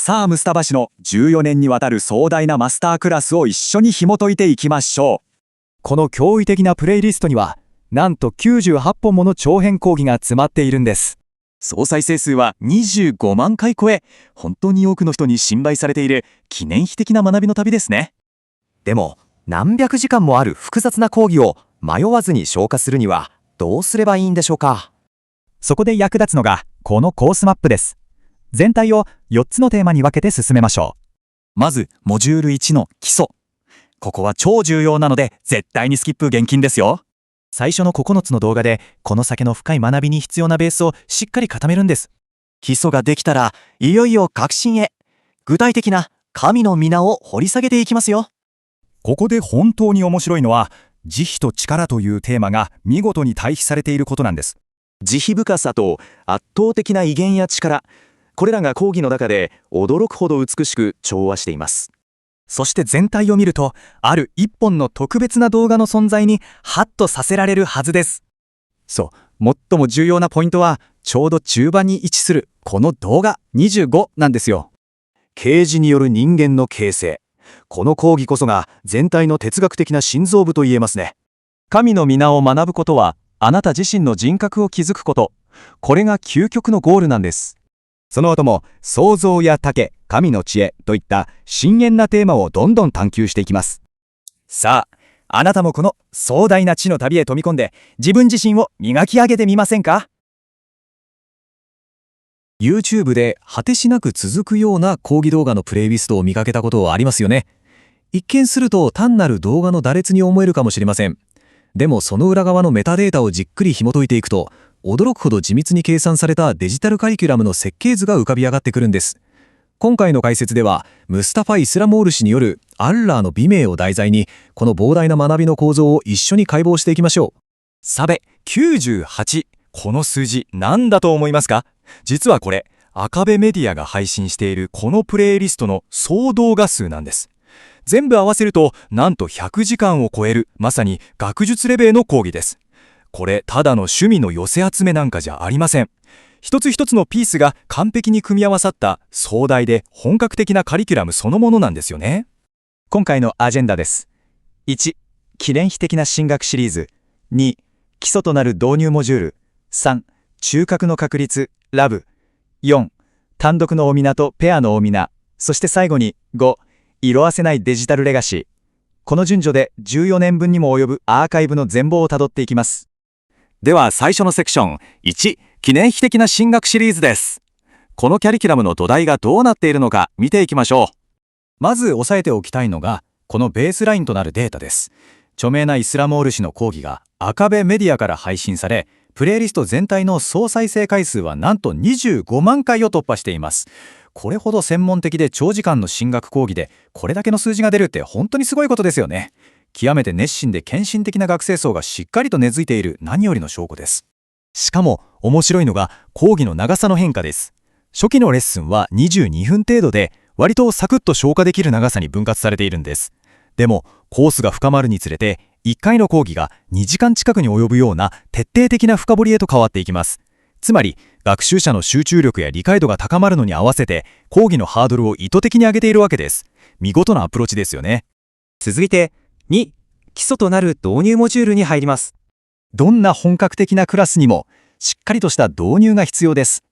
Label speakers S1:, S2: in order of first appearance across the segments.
S1: さあムスタバ氏の14年にわたる壮大なマスタークラスを一緒に紐解いていきましょう。
S2: この驚異的なプレイリストには、なんと98本もの長編講義が詰まっているんです。
S3: 総再生数は25万回超え、本当に多くの人に信頼されている記念碑的な学びの旅ですね。
S4: でも、何百時間もある複雑な講義を迷わずに消化するにはどうすればいいんでしょうか。
S2: そこで役立つのが、このコースマップです。全体を4つのテーマに分けて進めましょ
S3: う。まず、モジュール1の基礎。ここは超重要なので、絶対にスキップ厳禁ですよ。
S5: 最初の9つの動画で、この先の深い学びに必要なベースをしっかり固めるんです。
S4: 基礎ができたら、いよいよ革新へ。具体的な神の皆を掘り下げていきますよ。
S2: ここで本当に面白いのは、慈悲と力というテーマが見事に対比されていることなんです。
S3: 慈悲深さと圧倒的な威厳や力。これらが講義の中で驚くほど美しく調和しています。
S5: そして全体を見ると、ある一本の特別な動画の存在にハッとさせられるはずです。
S1: そう、最も重要なポイントは、ちょうど中盤に位置するこの動画25なんですよ。
S4: 啓示による人間の形成。この講義こそが全体の哲学的な心臓部と言えますね。
S1: 神の皆を学ぶことは、あなた自身の人格を築くこと。これが究極のゴールなんです。
S2: その後も創造や竹、神の知恵といった深遠なテーマをどんどん探求していきます。
S5: さあ、あなたもこの壮大な知の旅へ飛び込んで自分自身を磨き上げてみませんか？
S6: YouTube で果てしなく続くような講義動画のプレイリストを見かけたことはありますよね。一見すると単なる動画の羅列に思えるかもしれません。でもその裏側のメタデータをじっくり紐解いていくと、驚くほど緻密に計算されたデジタルカリキュラムの設計図が浮かび上がってくるんです。今回の解説では、ムスタファ・イスラモール氏によるアッラーの美名を題材に、この膨大な学びの構造を一緒に解剖していきましょう。
S3: さて、98。この数字何だと思いますか？実はこれ、赤部メディアが配信しているこのプレイリストの総動画数なんです。全部合わせると、なんと100時間を超える、まさに学術レベルの講義です。これ、ただの趣味の寄せ集めなんかじゃありません。一つ一つのピースが完璧に組み合わさった壮大で本格的なカリキュラムそのものなんですよね。
S1: 今回のアジェンダです。1、記念碑的な神学シリーズ。2、基礎となる導入モジュール。3、中核の確率、ラブ。4、単独の大皆とペアの大皆。そして最後に5、色褪せないデジタルレガシー。この順序で14年分にも及ぶアーカイブの全貌をたどっていきます。
S3: では最初のセクション、1、記念碑的な神学シリーズです。このキャリキュラムの土台がどうなっているのか見ていきましょう。
S5: まず押さえておきたいのが、このベースラインとなるデータです。著名なイスラモール氏の講義が赤部メディアから配信され、プレイリスト全体の総再生回数はなんと25万回を突破しています。これほど専門的で長時間の神学講義でこれだけの数字が出るって本当にすごいことですよね。極めて熱心で献身的な学生層がしっかりと根付いている何よりの証拠です。しかも面白いのが講義の長さの変化です。初期のレッスンは22分程度で割とサクッと消化できる長さに分割されているんです。でもコースが深まるにつれて1回の講義が2時間近くに及ぶような徹底的な深掘りへと変わっていきます。つまり学習者の集中力や理解度が高まるのに合わせて講義のハードルを意図的に上げているわけです。見事なアプローチですよね。
S4: 続いて2、基礎となる導入モジュールに入ります。
S2: どんな本格的なクラスにもしっかりとした導入が必要です。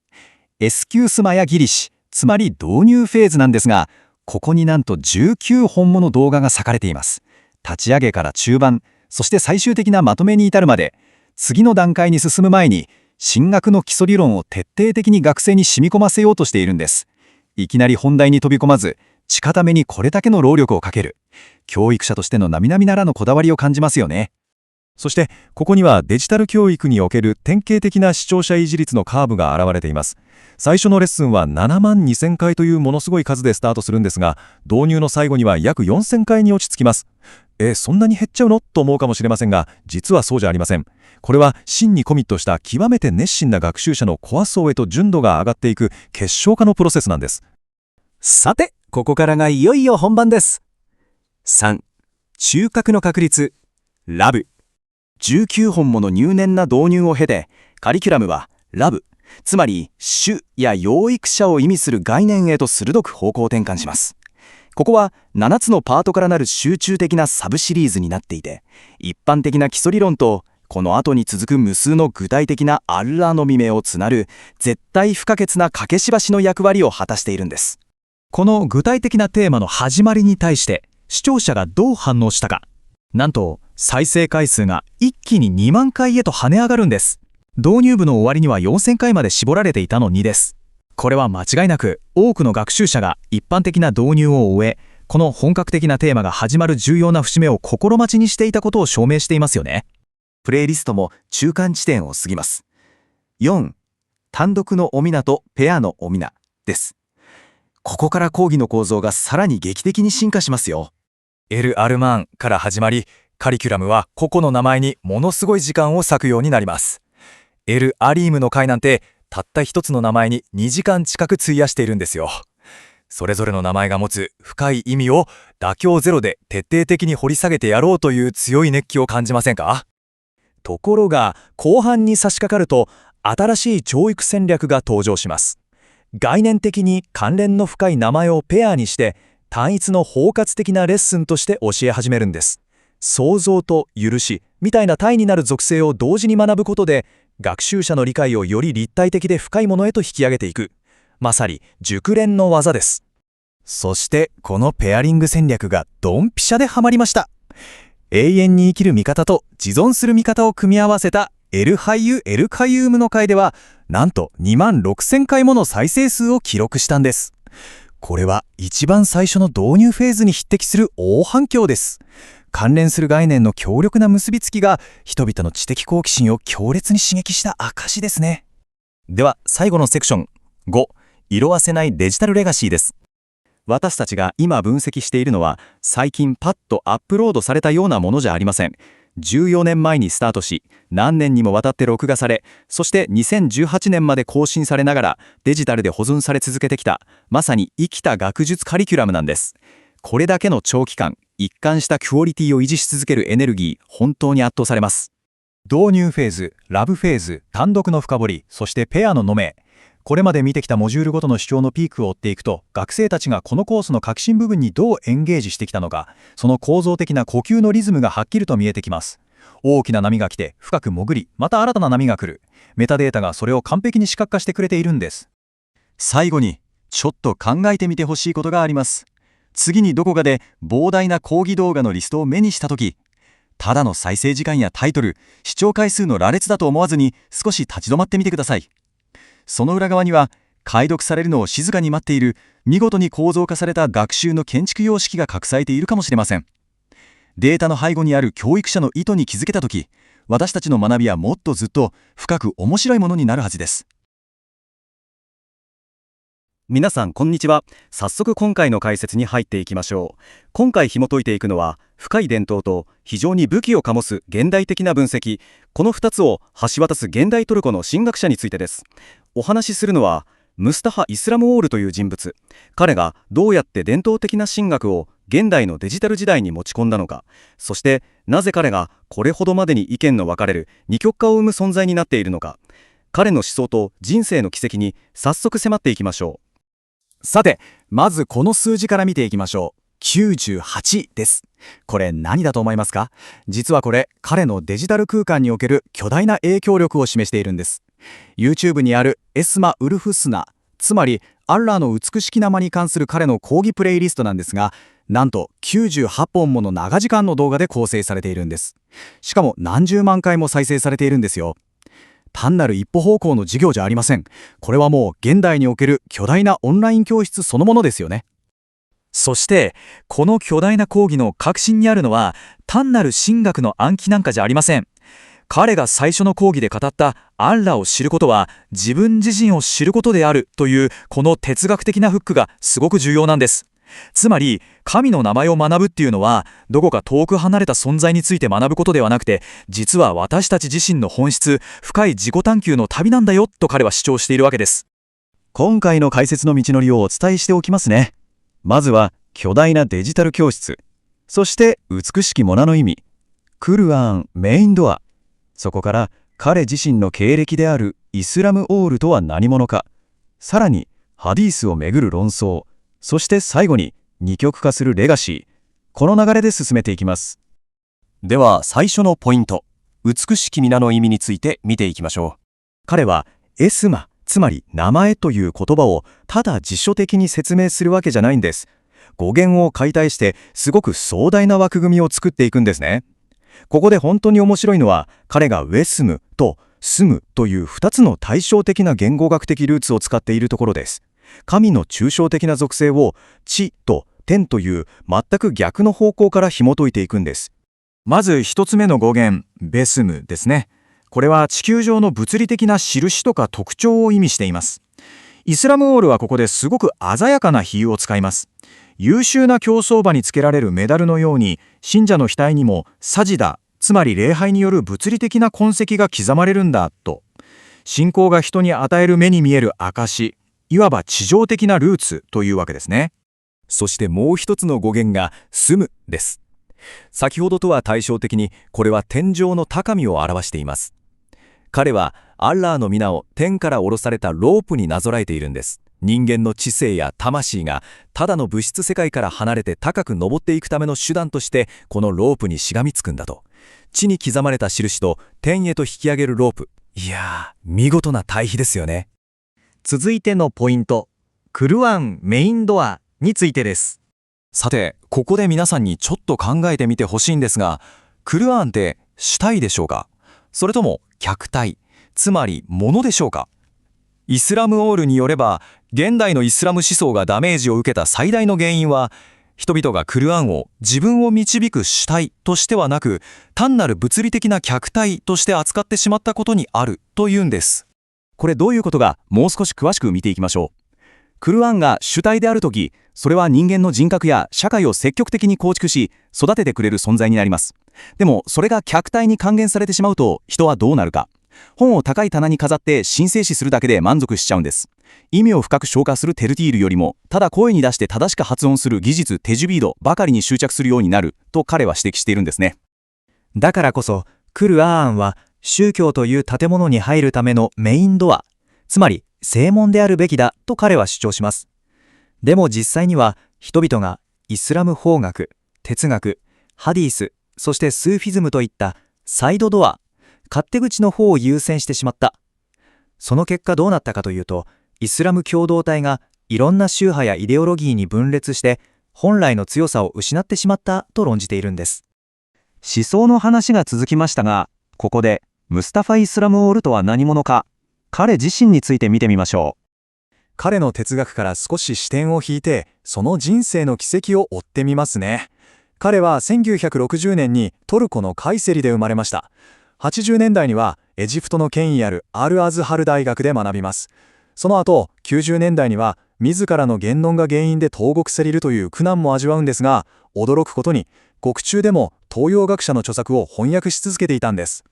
S2: エスキュースマやギリシ、つまり導入フェーズなんですが、ここになんと19本もの動画が割かれています。立ち上げから中盤、そして最終的なまとめに至るまで、次の段階に進む前に神学の基礎理論を徹底的に学生に染み込ませようとしているんです。いきなり本題に飛び込まず、地固めにこれだけの労力をかける。教育者としての並々ならぬこだわりを感じますよね。
S7: そしてここにはデジタル教育における典型的な視聴者維持率のカーブが現れています。最初のレッスンは7万2000回というものすごい数でスタートするんですが、導入の最後には約4000回に落ち着きます。そんなに減っちゃうのと思うかもしれませんが、実はそうじゃありません。これは真にコミットした極めて熱心な学習者のコア層へと純度が上がっていく結晶化のプロセスなんです。
S4: さて、ここからがいよいよ本番です。3、中核の確率、ラブ。19本もの入念な導入を経て、カリキュラムはラブ、
S1: つまり主や養育者を意味する概念へと鋭く方向転換します。ここは7つのパートからなる集中的なサブシリーズになっていて、一般的な基礎理論とこの後に続く無数の具体的なアッラーの御名をつなる絶対不可欠な架け橋の役割を果たしているんです。
S5: この具体的なテーマの始まりに対して視聴者がどう反応したか。なんと再生回数が一気に2万回へと跳ね上がるんです。導入部の終わりには4000回まで絞られていたのにです。これは間違いなく多くの学習者が一般的な導入を終え、この本格的なテーマが始まる重要な節目を心待ちにしていたことを証明していますよね。
S4: プレイリストも中間地点を過ぎます。4、単独のオミナとペアのオミナです。ここから講義の構造がさらに劇的に進化しますよ。
S3: エル・アルマンから始まり、カリキュラムは個々の名前にものすごい時間を割くようになります。エル・アリームの回なんてたった一つの名前に2時間近く費やしているんですよ。それぞれの名前が持つ深い意味を妥協ゼロで徹底的に掘り下げてやろうという強い熱気を感じませんか？ところが後半に差し掛かると新しい教育戦略が登場します。概念的に関連の深い名前をペアにして単一の包括的なレッスンとして教え始めるんです。創造と許しみたいな対になる属性を同時に学ぶことで学習者の理解をより立体的で深いものへと引き上げていく、まさに熟練の技です。そしてこのペアリング戦略がドンピシャでハマりました。永遠に生きる味方と自存する味方を組み合わせたエルハイユ・エルカユームの回ではなんと2万6000回もの再生数を記録したんです。これは一番最初の導入フェーズに匹敵する大反響です。関連する概念の強力な結びつきが人々の知的好奇心を強烈に刺激した証ですね。では最後のセクション5、色褪せないデジタルレガシーです。私たちが今分析しているのは最近パッとアップロードされたようなものじゃありません。14年前にスタートし、何年にもわたって録画され、そして2018年まで更新されながらデジタルで保存され続けてきた、まさに生きた学術カリキュラムなんです。これだけの長期間、一貫したクオリティを維持し続けるエネルギー、本当に圧倒されます。
S5: 導入フェーズ、ラブフェーズ、単独の深掘り、そしてペアののめ。これまで見てきたモジュールごとの主張のピークを追っていくと、学生たちがこのコースの核心部分にどうエンゲージしてきたのか、その構造的な呼吸のリズムがはっきりと見えてきます。大きな波が来て深く潜り、また新たな波が来る。メタデータがそれを完璧に視覚化してくれているんです。
S2: 最後にちょっと考えてみてほしいことがあります。次にどこかで膨大な講義動画のリストを目にしたとき、ただの再生時間やタイトル、視聴回数の羅列だと思わずに少し立ち止まってみてください。その裏側には解読されるのを静かに待っている見事に構造化された学習の建築様式が隠されているかもしれません。データの背後にある教育者の意図に気づけたとき、私たちの学びはもっとずっと深く面白いものになるはずです。
S8: 皆さんこんにちは。早速今回の解説に入っていきましょう。今回紐解いていくのは深い伝統と非常に武器を醸す現代的な分析、この2つを橋渡す現代トルコの神学者についてです。お話しするのはムスタハ・イスラムオールという人物。彼がどうやって伝統的な神学を現代のデジタル時代に持ち込んだのか、そしてなぜ彼がこれほどまでに意見の分かれる二極化を生む存在になっているのか、彼の思想と人生の軌跡に早速迫っていきましょう。
S5: さて、まずこの数字から見ていきましょう。98です。これ何だと思いますか？実はこれ、彼のデジタル空間における巨大な影響力を示しているんです。YouTube にあるエスマ・ウルフスナ、つまりアッラーの美しき名に関する彼の講義プレイリストなんですが、なんと98本もの長時間の動画で構成されているんです。しかも何十万回も再生されているんですよ。単なる一歩方向の授業じゃありません。これはもう現代における巨大なオンライン教室そのものですよね。
S3: そしてこの巨大な講義の核心にあるのは単なる神学の暗記なんかじゃありません。彼が最初の講義で語ったアッラを知ることは自分自身を知ることであるというこの哲学的なフックがすごく重要なんです。つまり神の名前を学ぶっていうのはどこか遠く離れた存在について学ぶことではなくて、実は私たち自身の本質、深い自己探求の旅なんだよと彼は主張しているわけです。
S1: 今回の解説の道のりをお伝えしておきますね。まずは巨大なデジタル教室、そして美しきモナの意味、クルアンメインドア、そこから彼自身の経歴である
S7: イスラムオールとは何者か、さらにハディースをめぐる論争、そして最後に二極化するレガシー、この流れで進めていきます。
S3: では最初のポイント、美しき皆の意味について見ていきましょう。彼はエスマ、つまり名前という言葉をただ辞書的に説明するわけじゃないんです。語源を解体してすごく壮大な枠組みを作っていくんですね。ここで本当に面白いのは、彼がウェスムとスムという2つの対照的な言語学的ルーツを使っているところです。神の抽象的な属性を地と天という全く逆の方向から紐解いていくんです。
S5: まず一つ目の語源、ベスムですね。これは地球上の物理的な印とか特徴を意味しています。イスラムオールはここですごく鮮やかな比喩を使います。優秀な競走馬につけられるメダルのように、信者の額にもサジダ、つまり礼拝による物理的な痕跡が刻まれるんだと。信仰が人に与える目に見える証、いわば地上的なルーツというわけですね。
S3: そしてもう一つの語源がスムです。先ほどとは対照的に、これは天上の高みを表しています。彼はアッラーの皆を天から下ろされたロープになぞらえているんです。人間の知性や魂がただの物質世界から離れて高く登っていくための手段として、このロープにしがみつくんだと。地に刻まれた印と天へと引き上げるロープ。いやー、見事な対比ですよね。
S2: 続いてのポイント、クルアンメインドアについてです。
S3: さて、ここで皆さんにちょっと考えてみてほしいんですが、クルアンって主体でしょうか、それとも客体、つまり物でしょうか。イスラムオールによれば、現代のイスラム思想がダメージを受けた最大の原因は、人々がクルアンを自分を導く主体としてはなく、単なる物理的な客体として扱ってしまったことにあるというんです。これどういうことか、もう少し詳しく見ていきましょう。クルアンが主体であるとき、それは人間の人格や社会を積極的に構築し、育ててくれる存在になります。でも、それが客体に還元されてしまうと、人はどうなるか。本を高い棚に飾って神聖視するだけで満足しちゃうんです。意味を深く消化するテルティールよりも、ただ声に出して正しく発音する技術テジュビードばかりに執着するようになると彼は指摘しているんですね。
S6: だからこそ、クルアーンは宗教という建物に入るためのメインドア、つまり正門であるべきだと彼は主張します。でも実際には人々がイスラム法学、哲学、ハディース、そしてスーフィズムといったサイドドア、勝手口の方を優先してしまった。その結果どうなったかというと、イスラム共同体がいろんな宗派やイデオロギーに分裂して本来の強さを失ってしまったと論じているんです。
S2: 思想の話が続きましたが、ここでムスタファ・イスラムオールとは何者か、彼自身について見てみましょう。
S7: 彼の哲学から少し視点を引いて、その人生の軌跡を追ってみますね。彼は1960年にトルコのカイセリで生まれました。80年代にはエジプトの権威あるアル・アズハル大学で学びます。その後、90年代には自らの言論が原因で投獄されるという苦難も味わうんですが、驚くことに獄中でも東洋学者の著作を翻訳し続けていたんです。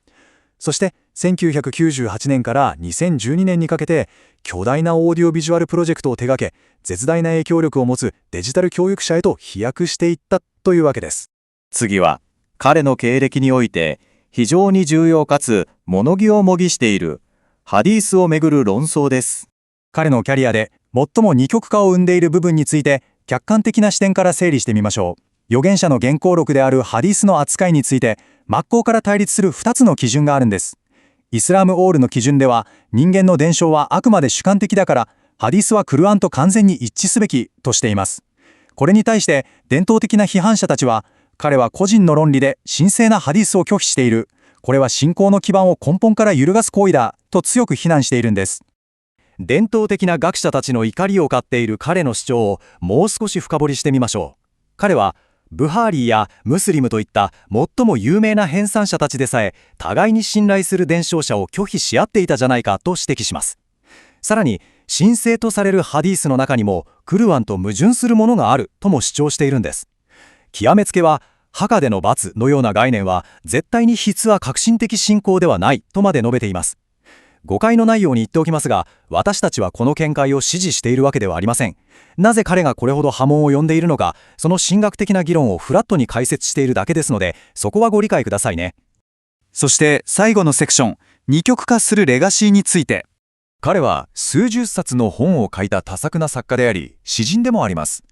S7: そして1998年から2012年にかけて巨大なオーディオビジュアルプロジェクトを手掛け、絶大な影響力を持つデジタル教育者へと飛躍していったというわけです。
S4: 次は、彼の経歴において非常に重要かつ物議を模擬しているハディースをめぐる論争です。
S2: 彼のキャリアで最も二極化を生んでいる部分について客観的な視点から整理してみましょう。預言者の原稿録であるハディースの扱いについて真っ向から対立する2つの基準があるんです。イスラムオールの基準では、人間の伝承はあくまで主観的だから、ハディースはクルアンと完全に一致すべきとしています。これに対して伝統的な批判者たちは、彼は個人の論理で神聖なハディースを拒否している、これは信仰の基盤を根本から揺るがす行為だと強く非難しているんです。
S3: 伝統的な学者たちの怒りを買っている彼の主張をもう少し深掘りしてみましょう。彼はブハーリーやムスリムといった最も有名な編纂者たちでさえ互いに信頼する伝承者を拒否し合っていたじゃないかと指摘します。さらに神聖とされるハディースの中にもクルアンと矛盾するものがあるとも主張しているんです。極めつけは墓での罰のような概念は絶対に筆は革新的信仰ではないとまで述べています。誤解のないように言っておきますが、私たちはこの見解を支持しているわけではありません。なぜ彼がこれほど波紋を呼んでいるのか、その神学的な議論をフラットに解説しているだけですので、そこはご理解くださいね。
S2: そして最後のセクション、二極化するレガシーについて。
S3: 彼は数十冊の本を書いた多作な作家であり、詩人でもあります。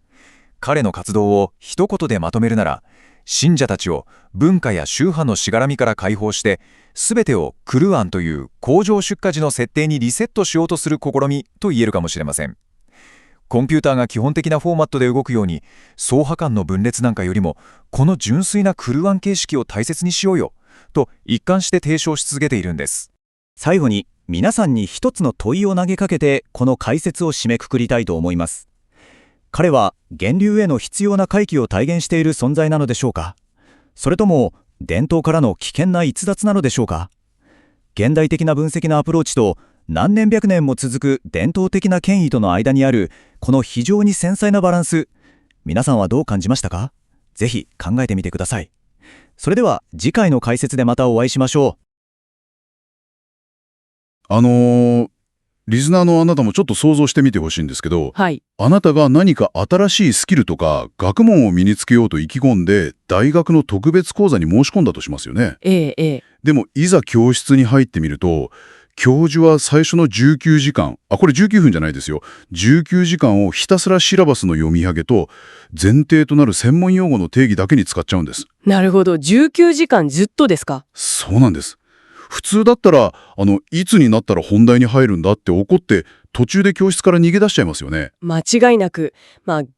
S3: 彼の活動を一言でまとめるなら、信者たちを文化や宗派のしがらみから解放して、すべてをクルアンという工場出荷時の設定にリセットしようとする試みと言えるかもしれません。コンピューターが基本的なフォーマットで動くように、総派間の分裂なんかよりも、この純粋なクルアン形式を大切にしようよ、と一貫して提唱し続けているんです。
S5: 最後に皆さんに一つの問いを投げかけてこの解説を締めくくりたいと思います。彼は源流への必要な回帰を体現している存在なのでしょうか？それとも伝統からの危険な逸脱なのでしょうか？現代的な分析のアプローチと何年百年も続く伝統的な権威との間にあるこの非常に繊細なバランス、皆さんはどう感じましたか？ぜひ考えてみてください。それでは次回の解説でまたお会いしましょう。
S9: リスナーのあなたもちょっと想像してみてほしいんですけど、
S10: はい。
S9: あなたが何か新しいスキルとか学問を身につけようと意気込んで大学の特別講座に申し込んだとしますよね。でもいざ教室に入ってみると、教授は最初の19時間、これ19分じゃないですよ。19時間をひたすらシラバスの読み上げと前提となる専門用語の定義だけに使っちゃうんです。
S10: なるほど。19時間ずっとですか？
S9: そうなんです。普通だったら、いつになったら本題に入るんだって怒って、途中で教室から逃げ出しちゃいますよね。
S10: 間違いなく。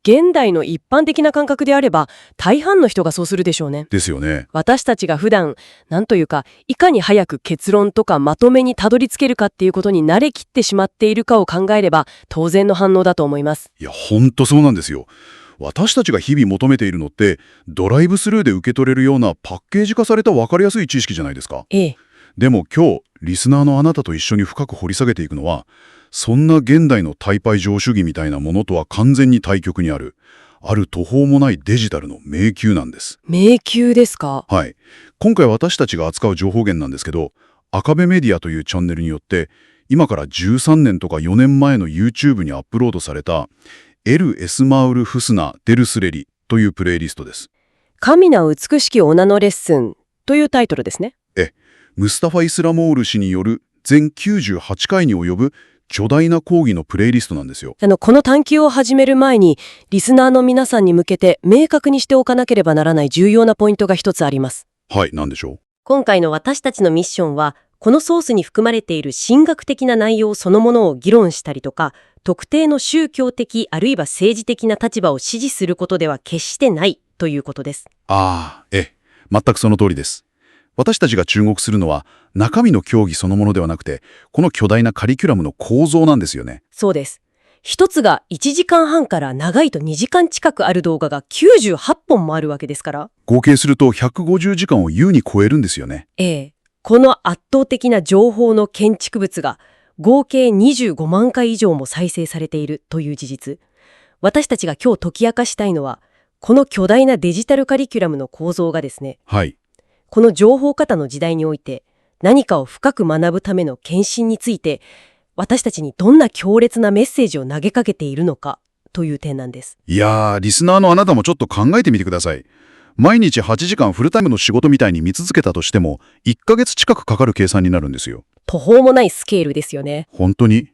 S10: 現代の一般的な感覚であれば、大半の人がそうするでしょうね。
S9: ですよね。
S10: 私たちが普段、なんというか、いかに早く結論とかまとめにたどり着けるかっていうことに慣れきってしまっているかを考えれば、当然の反応だと思います。
S9: いや、ほんとそうなんですよ。私たちが日々求めているのって、ドライブスルーで受け取れるようなパッケージ化された分かりやすい知識じゃないですか。でも今日、リスナーのあなたと一緒に深く掘り下げていくのは、そんな現代の大敗上主義みたいなものとは完全に対極にある途方もないデジタルの迷宮なんです。
S10: 迷宮ですか？
S9: はい。今回私たちが扱う情報源なんですけど、赤部メディアというチャンネルによって、今から13年とか4年前の YouTube にアップロードされた、エル・エスマウル・フスナ・デルスレリというプレイリストです。
S10: 神な美しき女のレッスンというタイトルですね。
S9: ムスタファ・イスラモール氏による全98回に及ぶ巨大な講義のプレイリストなんですよ。
S10: この探求を始める前に、リスナーの皆さんに向けて明確にしておかなければならない重要なポイントが一つあります。
S9: はい、何でしょう？
S11: 今回の私たちのミッションは、このソースに含まれている神学的な内容そのものを議論したりとか、特定の宗教的あるいは政治的な立場を支持することでは決してないということです。
S9: 全くその通りです。私たちが注目するのは中身の教義そのものではなくて、この巨大なカリキュラムの構造なんですよね。
S10: そうです。一つが1時間半から長いと2時間近くある動画が98本もあるわけですから。
S9: 合計すると150時間を優に超えるんですよね。
S10: この圧倒的な情報の建築物が合計25万回以上も再生されているという事実。私たちが今日解き明かしたいのは、この巨大なデジタルカリキュラムの構造がですね、
S9: はい。
S10: この情報型の時代において何かを深く学ぶための献身について、私たちにどんな強烈なメッセージを投げかけているのかという点なんです。
S9: いやー、リスナーのあなたもちょっと考えてみてください。毎日8時間フルタイムの仕事みたいに見続けたとしても、1ヶ月近くかかる計算になるんですよ。
S10: 途方もないスケールですよね。
S9: 本当に。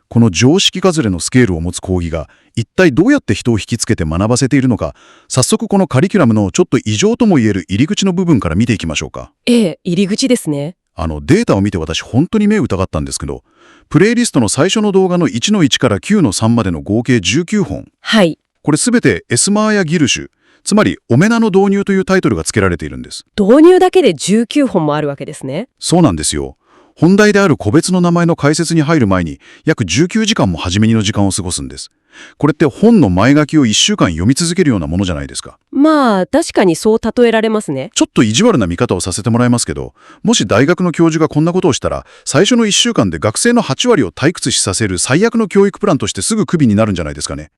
S9: この常識外れのスケールを持つ講義が一体どうやって人を引きつけて学ばせているのか、早速このカリキュラムのちょっと異常ともいえる入り口の部分から見ていきましょうか。
S10: 入り口ですね。
S9: データを見て私本当に目を疑ったんですけど、プレイリストの最初の動画の1の1から9の3までの合計19本。
S10: はい。
S9: これすべてエスマーやギルシュ、つまりオメナの導入というタイトルが付けられているんです。
S10: 導入だけで19本もあるわけですね。
S9: そうなんですよ。本題である個別の名前の解説に入る前に約19時間も初めにの時間を過ごすんです。これって本の前書きを1週間読み続けるようなものじゃないですか。
S10: 確かにそう例えられますね。
S9: ちょっと意地悪な見方をさせてもらいますけど、もし大学の教授がこんなことをしたら、最初の1週間で学生の8割を退屈死させる最悪の教育プランとしてすぐクビになるんじゃないですかね。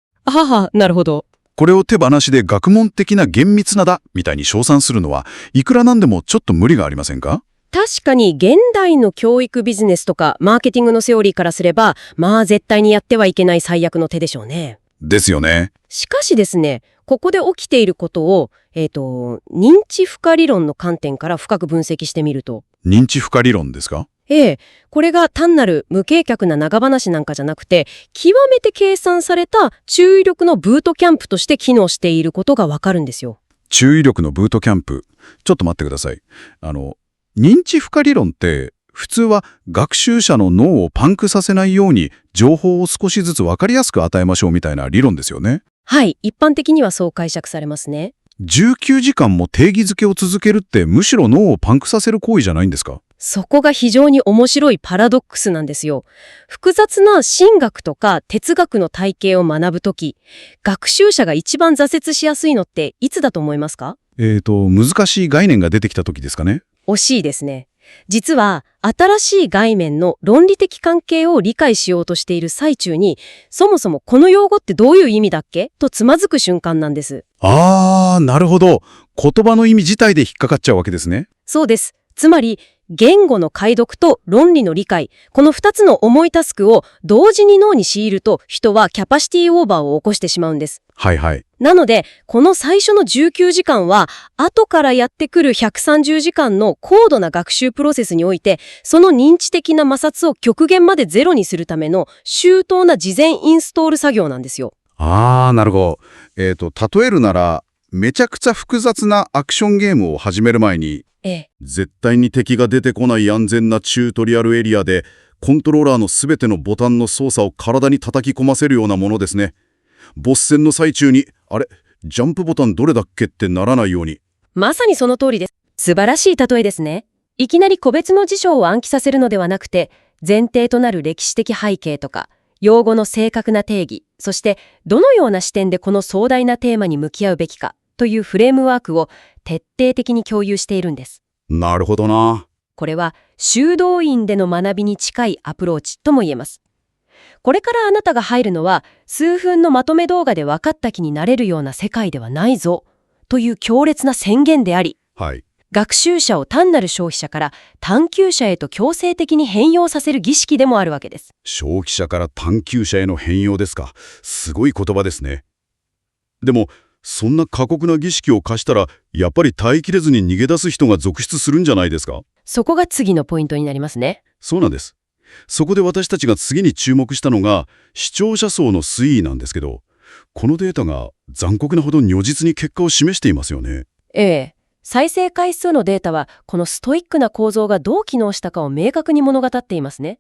S10: なるほど。
S9: これを手放しで学問的な厳密なだみたいに称賛するのはいくらなんでもちょっと無理がありませんか？
S10: 確かに現代の教育ビジネスとかマーケティングのセオリーからすれば、絶対にやってはいけない最悪の手でしょうね。
S9: ですよね。
S10: しかしですね、ここで起きていることを、認知負荷理論の観点から深く分析してみると。
S9: 認知負荷理論ですか？
S10: これが単なる無計画な長話なんかじゃなくて、極めて計算された注意力のブートキャンプとして機能していることがわかるんですよ。
S9: 注意力のブートキャンプ。ちょっと待ってください。認知負荷理論って普通は学習者の脳をパンクさせないように情報を少しずつ分かりやすく与えましょうみたいな理論ですよね。
S10: はい、一般的にはそう解釈されますね。
S9: 19時間も定義づけを続けるってむしろ脳をパンクさせる行為じゃないんですか？
S10: そこが非常に面白いパラドックスなんですよ。複雑な神学とか哲学の体系を学ぶとき、学習者が一番挫折しやすいのっていつだと思いますか？
S9: 難しい概念が出てきた時ですかね。
S10: 惜しいですね。実は、新しい概念の論理的関係を理解しようとしている最中に、そもそもこの用語ってどういう意味だっけとつまずく瞬間なんです。
S9: なるほど。言葉の意味自体で引っかかっちゃうわけですね。
S10: そうです。つまり、言語の解読と論理の理解、この2つの重いタスクを同時に脳に強いると、人はキャパシティオーバーを起こしてしまうんです。
S9: はいはい。
S10: なので、この最初の19時間は、後からやってくる130時間の高度な学習プロセスにおいて、その認知的な摩擦を極限までゼロにするための周到な事前インストール作業なんですよ。
S9: なるほど。例えるなら、めちゃくちゃ複雑なアクションゲームを始める前に、絶対に敵が出てこない安全なチュートリアルエリアで、コントローラーのすべてのボタンの操作を体に叩き込ませるようなものですね。ボス戦の最中に、ジャンプボタンどれだっけってならないように。
S10: まさにその通りです。素晴らしい例えですね。いきなり個別の事象を暗記させるのではなくて、前提となる歴史的背景とか、用語の正確な定義、そしてどのような視点でこの壮大なテーマに向き合うべきかというフレームワークを徹底的に共有しているんです。
S9: なるほどな。
S10: これは修道院での学びに近いアプローチとも言えます。これからあなたが入るのは数分のまとめ動画で分かった気になれるような世界ではないぞという強烈な宣言であり、学習者を単なる消費者から探求者へと強制的に変容させる儀式でもあるわけです。
S9: 消費者から探求者への変容ですか。すごい言葉ですね。でもそんな過酷な儀式を課したらやっぱり耐えきれずに逃げ出す人が続出するんじゃないですか。
S10: そこが次のポイントになりますね。
S9: そうなんです。そこで私たちが次に注目したのが視聴者層の推移なんですけど、このデータが残酷なほど如実に結果を示していますよね。
S10: 再生回数のデータはこのストイックな構造がどう機能したかを明確に物語っていますね。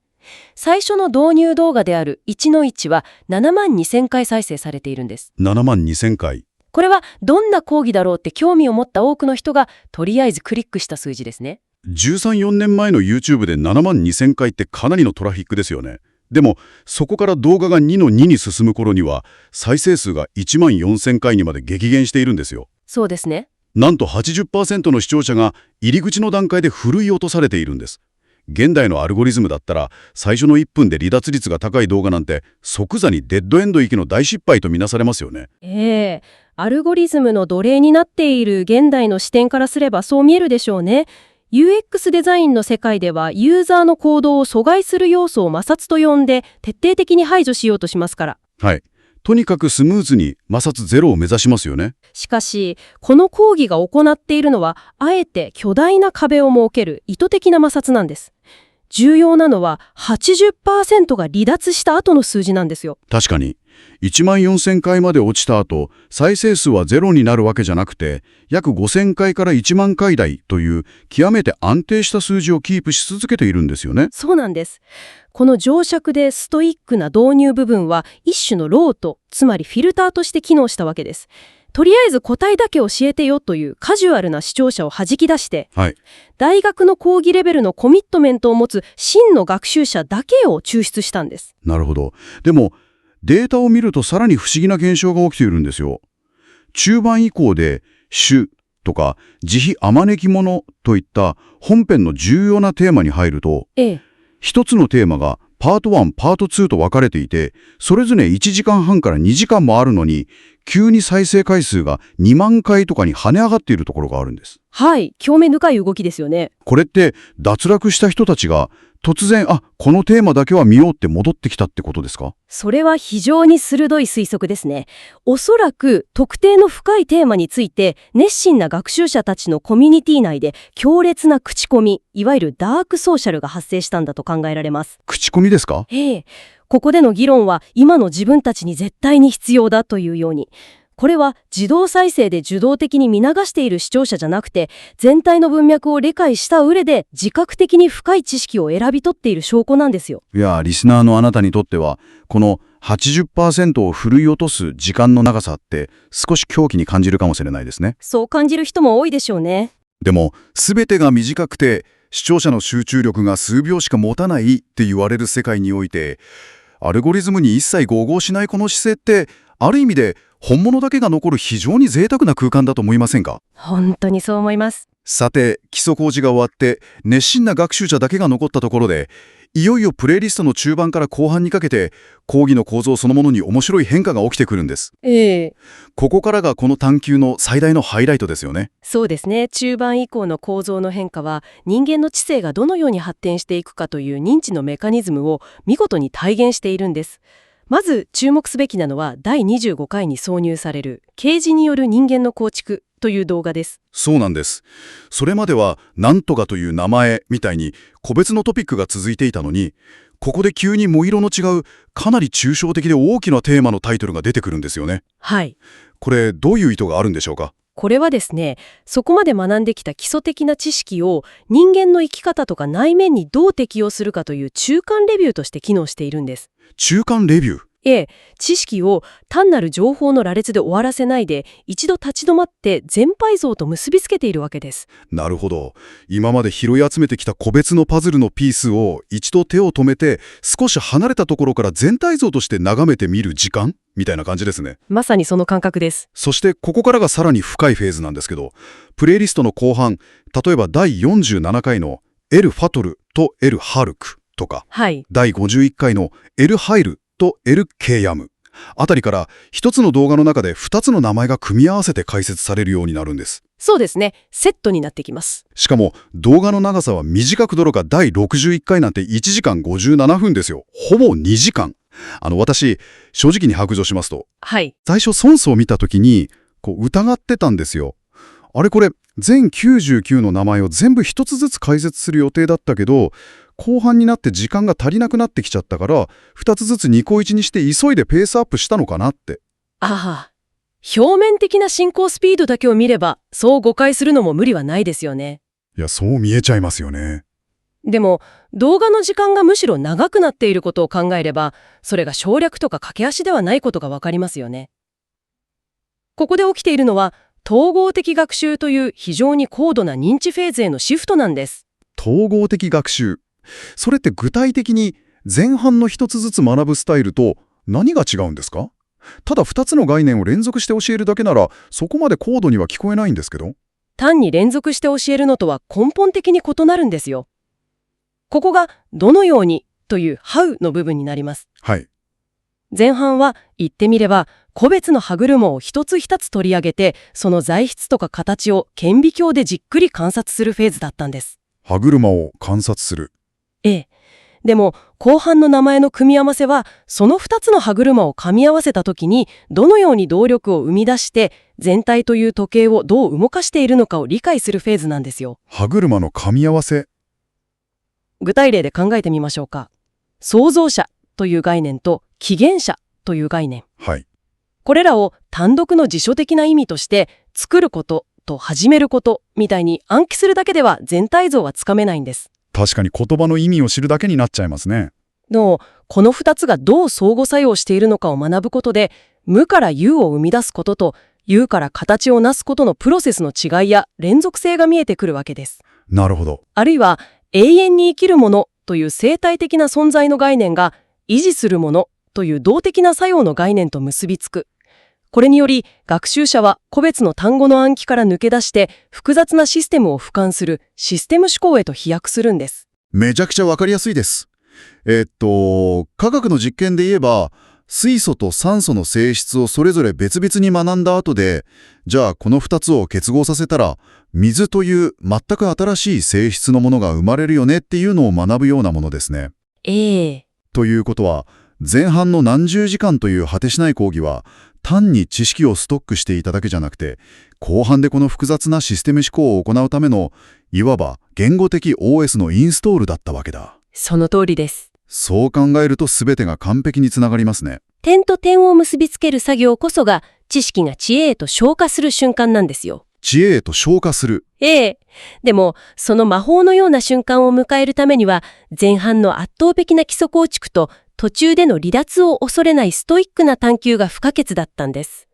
S10: 最初の導入動画である1の1は7万2000回再生されているんです。
S9: 7万2000回。
S10: これはどんな講義だろうって興味を持った多くの人がとりあえずクリックした数字ですね。
S9: 13、4年前の YouTube で7万2000回ってかなりのトラフィックですよね。でもそこから動画が2の2に進む頃には再生数が1万4000回にまで激減しているんですよ。
S10: そうですね。
S9: なんと 80% の視聴者が入り口の段階でふるい落とされているんです。現代のアルゴリズムだったら最初の1分で離脱率が高い動画なんて即座にデッドエンド行きの大失敗とみなされますよね。
S10: アルゴリズムの奴隷になっている現代の視点からすればそう見えるでしょうね。UX デザインの世界ではユーザーの行動を阻害する要素を摩擦と呼んで徹底的に排除しようとしますから。
S9: とにかくスムーズに摩擦ゼロを目指しますよね。
S10: しかし、この講義が行っているのは、あえて巨大な壁を設ける意図的な摩擦なんです。重要なのは 80% が離脱した後の数字なんですよ。
S9: 確かに。1万4000回まで落ちた後、再生数はゼロになるわけじゃなくて、約5000回から1万回台という極めて安定した数字をキープし続けているんですよね。
S10: そうなんです。この上尺でストイックな導入部分は一種のロート、つまりフィルターとして機能したわけです。とりあえず答えだけ教えてよというカジュアルな視聴者を弾き出して、大学の講義レベルのコミットメントを持つ真の学習者だけを抽出したんです。
S9: なるほど。でもデータを見るとさらに不思議な現象が起きているんですよ。中盤以降で主とか慈悲あまねき者といった本編の重要なテーマに入ると、一つのテーマがパート1、パート2と分かれていて、それぞれ1時間半から2時間もあるのに、急に再生回数が2万回とかに跳ね上がっているところがあるんです。
S10: 興味深い動きですよね。
S9: これって脱落した人たちが突然、このテーマだけは見ようって戻ってきたってことですか？
S10: それは非常に鋭い推測ですね。おそらく特定の深いテーマについて熱心な学習者たちのコミュニティ内で強烈な口コミ、いわゆるダークソーシャルが発生したんだと考えられます。
S9: 口コミですか？
S10: ここでの議論は今の自分たちに絶対に必要だというように、これは自動再生で受動的に見流している視聴者じゃなくて、全体の文脈を理解した上で自覚的に深い知識を選び取っている証拠なんですよ。
S9: いや、リスナーのあなたにとっては、この 80% を振るい落とす時間の長さって少し狂気に感じるかもしれないですね。
S10: そう感じる人も多いでしょうね。
S9: でも、全てが短くて、視聴者の集中力が数秒しか持たないって言われる世界において、アルゴリズムに一切合合しないこの姿勢って、ある意味で本物だけが残る非常に贅沢な空間だと思いませんか？
S10: 本当にそう思います。
S9: さて、基礎工事が終わって熱心な学習者だけが残ったところで、いよいよプレイリストの中盤から後半にかけて講義の構造そのものに面白い変化が起きてくるんです。ここからがこの探究の最大のハイライトですよね。
S10: そうですね。中盤以降の構造の変化は人間の知性がどのように発展していくかという認知のメカニズムを見事に体現しているんです。まず注目すべきなのは第25回に挿入される啓示による人間の構築という動画です。
S9: そうなんです。それまではなんとかという名前みたいに個別のトピックが続いていたのに、ここで急に藻色の違うかなり抽象的で大きなテーマのタイトルが出てくるんですよね。これどういう意図があるんでしょうか？
S10: これはですね、そこまで学んできた基礎的な知識を人間の生き方とか内面にどう適用するかという中間レビューとして機能しているんです。
S9: 中間レビュー？
S10: 知識を単なる情報の羅列で終わらせないで、一度立ち止まって全体像と結びつけているわけです。
S9: なるほど。今まで拾い集めてきた個別のパズルのピースを一度手を止めて、少し離れたところから全体像として眺めてみる時間みたいな感じですね。
S10: まさにその感覚です。
S9: そしてここからがさらに深いフェーズなんですけど、プレイリストの後半、例えば第47回のエル・ファトルとエル・ハルクとか、第51回のエル・ハイルとエル・ケイヤムあたりから一つの動画の中で2つの名前が組み合わせて解説されるようになるんです。
S10: そうですね。セットになってきます。
S9: しかも動画の長さは短くどれか第61回なんて1時間57分ですよ。ほぼ2時間。私、正直に白状しますと、最初孫子を見た時に疑ってたんですよ。これ全99の名前を全部一つずつ解説する予定だったけど、後半になって時間が足りなくなってきちゃったから、2つずつ2個1にして急いでペースアップしたのかなって。
S10: 表面的な進行スピードだけを見れば、そう誤解するのも無理はないですよね。
S9: いや、そう見えちゃいますよね。
S10: でも、動画の時間がむしろ長くなっていることを考えれば、それが省略とか駆け足ではないことがわかりますよね。ここで起きているのは、統合的学習という非常に高度な認知フェーズへのシフトなんです。
S9: 統合的学習。それって具体的に前半の一つずつ学ぶスタイルと何が違うんですか？ただ2つの概念を連続して教えるだけならそこまで高度には聞こえないんですけど。
S10: 単に連続して教えるのとは根本的に異なるんですよ。ここがどのようにという How の部分になります。前半は言ってみれば個別の歯車を一つ一つ取り上げて、その材質とか形を顕微鏡でじっくり観察するフェーズだったんです。
S9: 歯車を観察する。
S10: でも後半の名前の組み合わせはその2つの歯車を噛み合わせた時にどのように動力を生み出して全体という時計をどう動かしているのかを理解するフェーズなんですよ。
S9: 歯車の噛み合わせ。
S10: 具体例で考えてみましょうか。創造者という概念と起源者という概念。これらを単独の辞書的な意味として作ることと始めることみたいに暗記するだけでは全体像はつかめないんです。
S9: 確かに言葉の意味を知るだけになっちゃいますね。
S10: この2つがどう相互作用しているのかを学ぶことで、無から有を生み出すことと有から形をなすことのプロセスの違いや連続性が見えてくるわけです。
S9: なるほど。
S10: あるいは永遠に生きるものという生態的な存在の概念が維持するものという動的な作用の概念と結びつく。これにより学習者は個別の単語の暗記から抜け出して複雑なシステムを俯瞰するシステム思考へと飛躍するんです。
S9: めちゃくちゃわかりやすいです。科学の実験で言えば水素と酸素の性質をそれぞれ別々に学んだ後で、じゃあこの2つを結合させたら、水という全く新しい性質のものが生まれるよねっていうのを学ぶようなものですね。ということは、前半の何十時間という果てしない講義は、単に知識をストックしていただけじゃなくて、後半でこの複雑なシステム思考を行うための、いわば言語的 OS のインストールだったわけだ。
S10: その通りです。
S9: そう考えると全てが完璧につながりますね。
S10: 点と点を結びつける作業こそが、知識が知恵へと昇華する瞬間なんですよ。
S9: 知恵へと昇華する。
S10: でも、その魔法のような瞬間を迎えるためには、前半の圧倒的な基礎構築と、途中での離脱を恐れないストイックな探求が不可欠だったんです。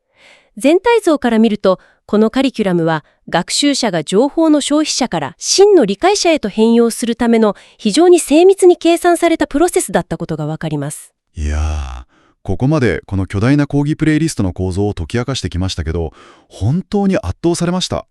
S10: 全体像から見ると、このカリキュラムは、学習者が情報の消費者から真の理解者へと変容するための非常に精密に計算されたプロセスだったことがわかります。
S9: いやー、ここまでこの巨大な講義プレイリストの構造を解き明かしてきましたけど、本当に圧倒されました。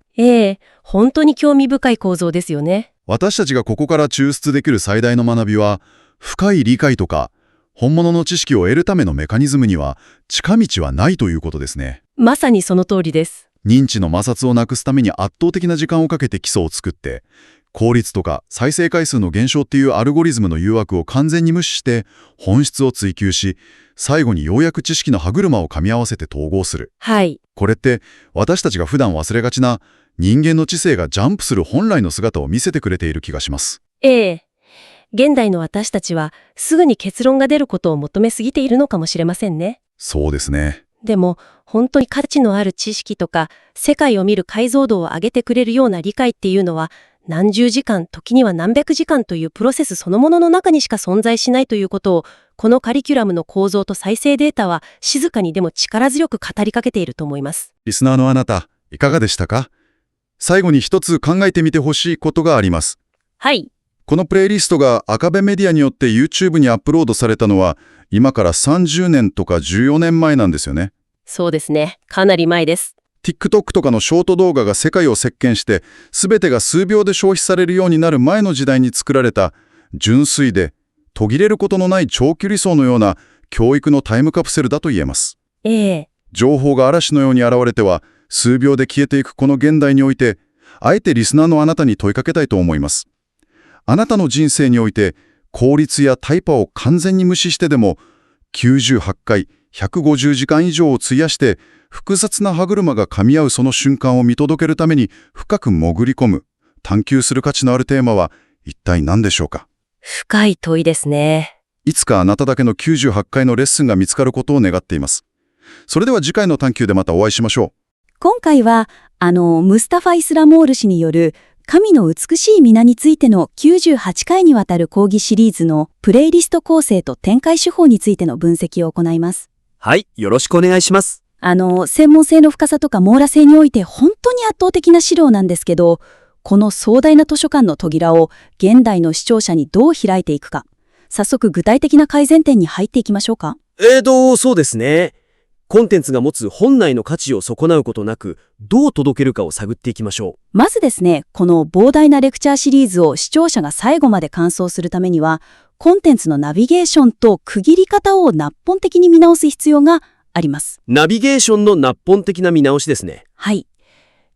S10: 本当に興味深い構造ですよね。
S9: 私たちがここから抽出できる最大の学びは、深い理解とか、本物の知識を得るためのメカニズムには近道はないということですね。
S10: まさにその通りです。
S9: 認知の摩擦をなくすために圧倒的な時間をかけて基礎を作って、効率とか再生回数の減少っていうアルゴリズムの誘惑を完全に無視して本質を追求し、最後にようやく知識の歯車を噛み合わせて統合する。これって私たちが普段忘れがちな人間の知性がジャンプする本来の姿を見せてくれている気がします。
S10: 現代の私たちはすぐに結論が出ることを求めすぎているのかもしれませんね。
S9: そうですね。
S10: でも本当に価値のある知識とか世界を見る解像度を上げてくれるような理解っていうのは何十時間、時には何百時間というプロセスそのものの中にしか存在しないということをこのカリキュラムの構造と再生データは静かにでも力強く語りかけていると思います。
S9: リスナーのあなた、いかがでしたか？最後に一つ考えてみてほしいことがあります。このプレイリストが赤部メディアによって YouTube にアップロードされたのは今から30年とか14年前なんですよね。
S10: そうですね。かなり前です。
S9: TikTok とかのショート動画が世界を席巻して全てが数秒で消費されるようになる前の時代に作られた純粋で途切れることのない長距離走のような教育のタイムカプセルだと言えます。情報が嵐のように現れては数秒で消えていくこの現代においてあえてリスナーのあなたに問いかけたいと思います。あなたの人生において効率やタイパを完全に無視してでも98回150時間以上を費やして複雑な歯車が噛み合うその瞬間を見届けるために深く潜り込む探求する価値のあるテーマは一体何でしょうか？
S10: 深い問いですね。
S9: いつかあなただけの98回のレッスンが見つかることを願っています。それでは次回の探求でまたお会いしましょう。
S12: 今回はムスタファ・イスラモール氏による神の美しい皆についての98回にわたる講義シリーズのプレイリスト構成と展開手法についての分析を行います。
S8: よろしくお願いします。
S12: 専門性の深さとか網羅性において本当に圧倒的な資料なんですけど、この壮大な図書館の扉を現代の視聴者にどう開いていくか、早速具体的な改善点に入っていきましょうか。
S13: そうですね。コンテンツが持つ本来の価値を損なうことなく、どう届けるかを探っていきましょう。
S12: まずですね、この膨大なレクチャーシリーズを視聴者が最後まで完走するためには、コンテンツのナビゲーションと区切り方を抜本的に見直す必要があります。
S13: ナビゲーションの抜本的な見直しですね。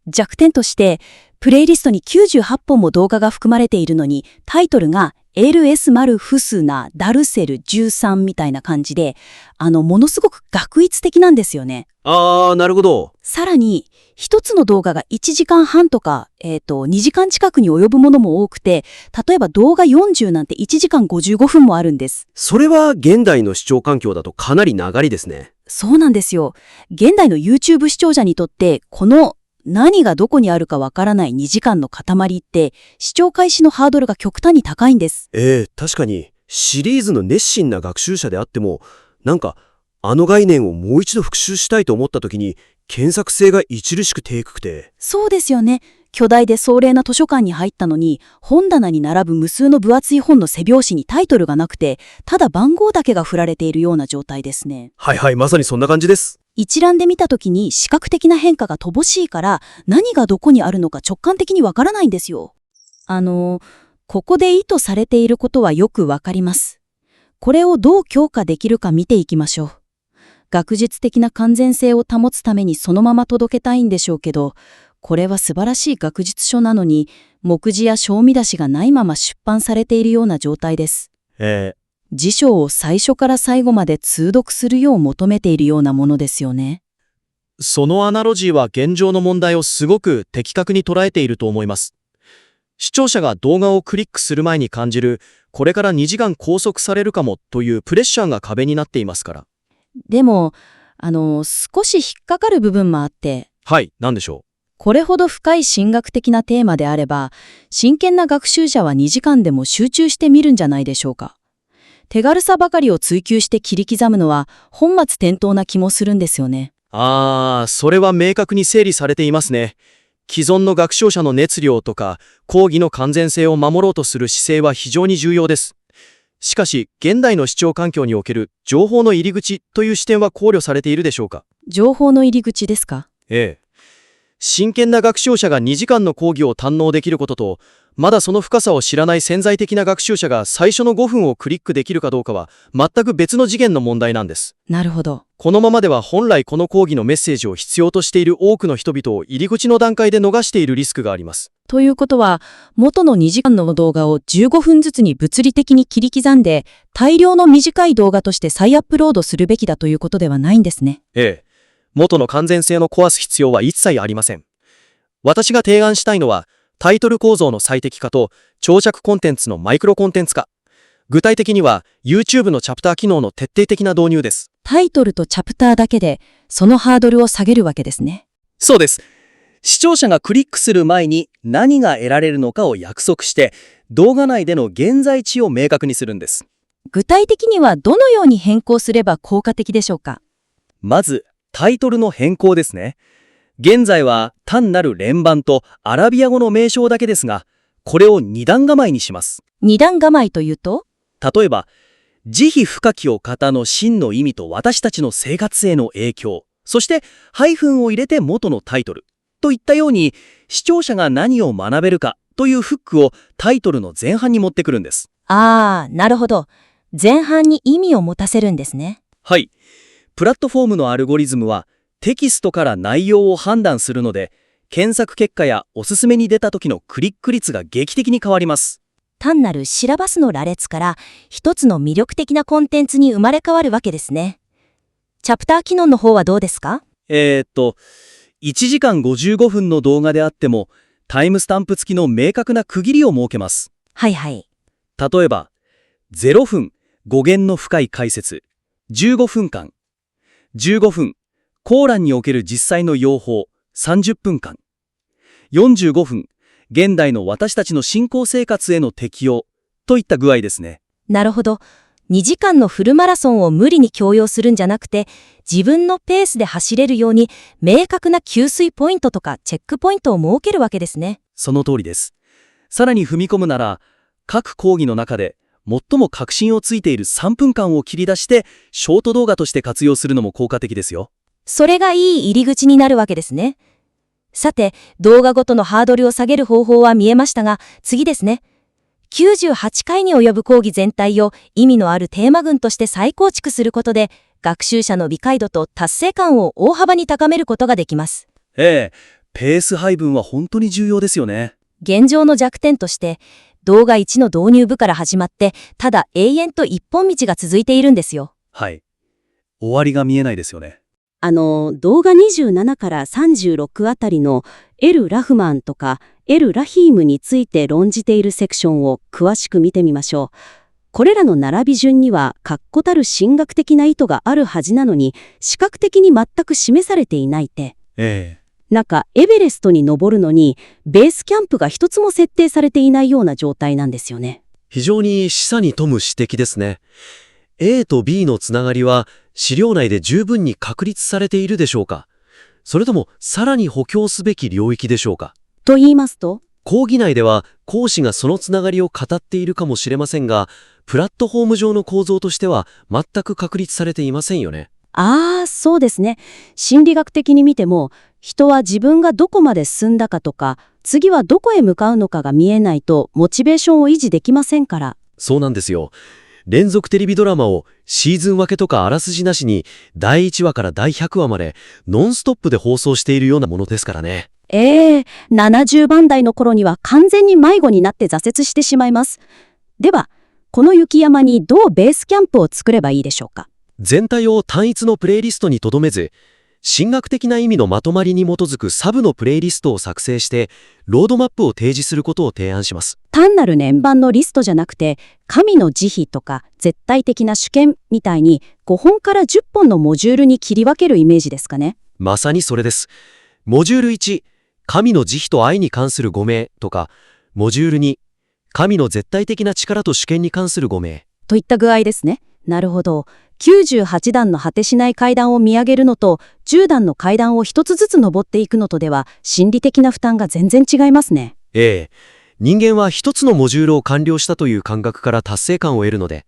S12: 弱点として、プレイリストに98本も動画が含まれているのに、タイトルがLS マルフスナダルセル13みたいな感じで、ものすごく学術的なんですよね。
S13: なるほど。
S12: さらに、一つの動画が1時間半とか、2時間近くに及ぶものも多くて、例えば動画40なんて1時間55分もあるんです。
S13: それは現代の視聴環境だとかなり長いですね。
S12: そうなんですよ。現代の YouTube 視聴者にとって、この何がどこにあるかわからない2時間の塊って、視聴開始のハードルが極端に高いんです。
S13: 確かに、シリーズの熱心な学習者であっても、なんか、概念をもう一度復習したいと思った時に、検索性が著しく低くて。
S12: そうですよね。巨大で壮麗な図書館に入ったのに、本棚に並ぶ無数の分厚い本の背表紙にタイトルがなくて、ただ番号だけが振られているような状態ですね。
S13: まさにそんな感じです。
S12: 一覧で見たときに視覚的な変化が乏しいから、何がどこにあるのか直感的にわからないんですよ。ここで意図されていることはよくわかります。これをどう強化できるか見ていきましょう。学術的な完全性を保つためにそのまま届けたいんでしょうけど、これは素晴らしい学術書なのに、目次や小見出しがないまま出版されているような状態です。辞書を最初から最後まで通読するよう求めているようなものですよね。
S13: そのアナロジーは現状の問題をすごく的確に捉えていると思います。視聴者が動画をクリックする前に感じる、これから2時間拘束されるかもというプレッシャーが壁になっていますから。
S12: でも、少し引っかかる部分もあって。
S13: はい、何でしょう。
S12: これほど深い神学的なテーマであれば、真剣な学習者は2時間でも集中して見るんじゃないでしょうか。手軽さばかりを追求して切り刻むのは本末転倒な気もするんですよね。
S13: それは明確に整理されていますね。既存の学習者の熱量とか講義の完全性を守ろうとする姿勢は非常に重要です。しかし、現代の視聴環境における情報の入り口という視点は考慮されているでしょうか。
S12: 情報の入り口ですか？
S13: 真剣な学習者が2時間の講義を堪能できることと、まだその深さを知らない潜在的な学習者が最初の5分をクリックできるかどうかは全く別の次元の問題なんです。
S12: なるほど。
S13: このままでは本来この講義のメッセージを必要としている多くの人々を入り口の段階で逃しているリスクがあります。
S12: ということは、元の2時間の動画を15分ずつに物理的に切り刻んで、大量の短い動画として再アップロードするべきだということではないんですね。
S13: 元の完全性の壊す必要は一切ありません。私が提案したいのは、タイトル構造の最適化と長尺コンテンツのマイクロコンテンツ化。具体的には YouTube のチャプター機能の徹底的な導入です。
S12: タイトルとチャプターだけでそのハードルを下げるわけですね。
S13: そうです。視聴者がクリックする前に何が得られるのかを約束して、動画内での現在地を明確にするんです。
S12: 具体的にはどのように変更すれば効果的でしょうか？
S13: まず、タイトルの変更ですね。現在は単なる連番とアラビア語の名称だけですが、これを二段構えにします。
S12: 二段構えというと？
S13: 例えば、慈悲深きお方の真の意味と私たちの生活への影響、そしてハイフンを入れて元のタイトルといったように、視聴者が何を学べるかというフックをタイトルの前半に持ってくるんです。
S12: なるほど。前半に意味を持たせるんですね。
S13: はい。プラットフォームのアルゴリズムはテキストから内容を判断するので、検索結果やおすすめに出た時のクリック率が劇的に変わります。
S12: 単なるシラバスの羅列から一つの魅力的なコンテンツに生まれ変わるわけですね。チャプター機能の方はどうですか
S13: ？1時間55分の動画であっても、タイムスタンプ付きの明確な区切りを設けます。
S12: はいはい。
S13: 例えば、0分、語源の深い解説、15分間、15分、コーランにおける実際の用法、30分間、45分、現代の私たちの信仰生活への適用といった具合ですね。
S12: なるほど。2時間のフルマラソンを無理に強要するんじゃなくて、自分のペースで走れるように明確な給水ポイントとかチェックポイントを設けるわけですね。
S13: その通りです。さらに踏み込むなら、各講義の中で最も核心をついている3分間を切り出してショート動画として活用するのも効果的ですよ。
S12: それがいい入り口になるわけですね。さて、動画ごとのハードルを下げる方法は見えましたが、次ですね。98回に及ぶ講義全体を意味のあるテーマ群として再構築することで、学習者の理解度と達成感を大幅に高めることができます。
S13: ペース配分は本当に重要ですよね。
S12: 現状の弱点として、動画1の導入部から始まって、ただ永遠と一本道が続いているんですよ。
S13: はい。終わりが見えないですよね。
S11: 動画27から36あたりのエル・ラフマンとかエル・ラヒームについて論じているセクションを詳しく見てみましょう。これらの並び順には確固たる神学的な意図があるはずなのに、視覚的に全く示されていないて。なんかエベレストに登るのにベースキャンプが一つも設定されていないような状態なんですよね。
S13: 非常に示唆に富む指摘ですね。A と B のつながりは資料内で十分に確立されているでしょうか？それともさらに補強すべき領域でしょうか？
S11: と言いますと？
S13: 講義内では講師がそのつながりを語っているかもしれませんが、プラットフォーム上の構造としては全く確立されていませんよね。
S11: そうですね。心理学的に見ても、人は自分がどこまで進んだかとか、次はどこへ向かうのかが見えないとモチベーションを維持できませんから。
S13: そうなんですよ。
S14: 連続テレビドラマをシーズン分けとかあらすじなしに第1話から第100話までノンストップで放送しているようなものですからね。
S12: 70番台の頃には完全に迷子になって挫折してしまいます。では、この雪山にどうベースキャンプを作ればいいでしょうか。
S14: 全体を単一のプレイリストに留めず、神学的な意味のまとまりに基づくサブのプレイリストを作成して、ロードマップを提示することを提案します。
S12: 単なる年番のリストじゃなくて、神の慈悲とか絶対的な主権みたいに5本から10本のモジュールに切り分けるイメージですかね。
S14: まさにそれです。モジュール1、神の慈悲と愛に関する5名とか、モジュール2、神の絶対的な力と主権に関する5名。
S12: といった具合ですね。なるほど。98段の果てしない階段を見上げるのと、10段の階段を一つずつ登っていくのとでは、心理的な負担が全然違いますね。
S14: 人間は一つのモジュールを完了したという感覚から達成感を得るので、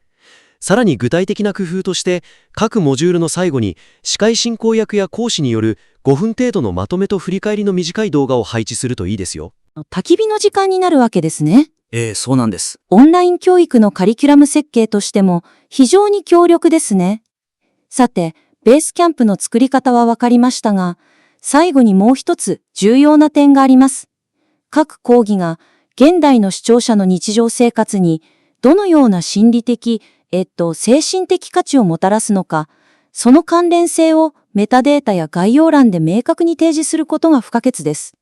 S14: さらに具体的な工夫として、各モジュールの最後に司会進行役や講師による5分程度のまとめと振り返りの短い動画を配置するといいですよ。
S12: 焚き火の時間になるわけですね。
S13: そうなんです。
S12: オンライン教育のカリキュラム設計としても非常に強力ですね。さて、ベースキャンプの作り方はわかりましたが、最後にもう一つ重要な点があります。各講義が現代の視聴者の日常生活にどのような心理的、精神的価値をもたらすのか、その関連性をメタデータや概要欄で明確に提示することが不可欠です。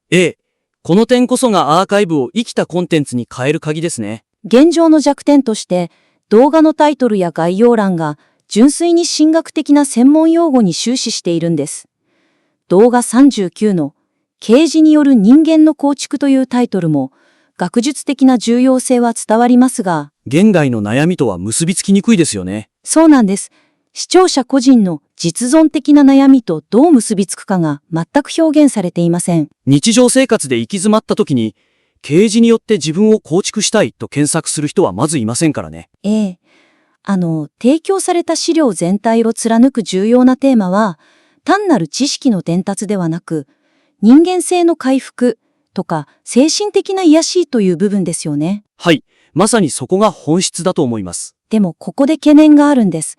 S13: この点こそがアーカイブを生きたコンテンツに変える鍵ですね。
S12: 現状の弱点として、動画のタイトルや概要欄が純粋に神学的な専門用語に終始しているんです。動画39の啓示による人間の構築というタイトルも学術的な重要性は伝わりますが、
S13: 現代の悩みとは結びつきにくいですよね。
S12: そうなんです。視聴者個人の実存的な悩みとどう結びつくかが全く表現されていません。
S13: 日常生活で行き詰まった時に、啓示によって自分を構築したいと検索する人はまずいませんからね。
S12: 提供された資料全体を貫く重要なテーマは、単なる知識の伝達ではなく、人間性の回復とか精神的な癒しという部分ですよね。
S13: はい、まさにそこが本質だと思います。
S12: でもここで懸念があるんです。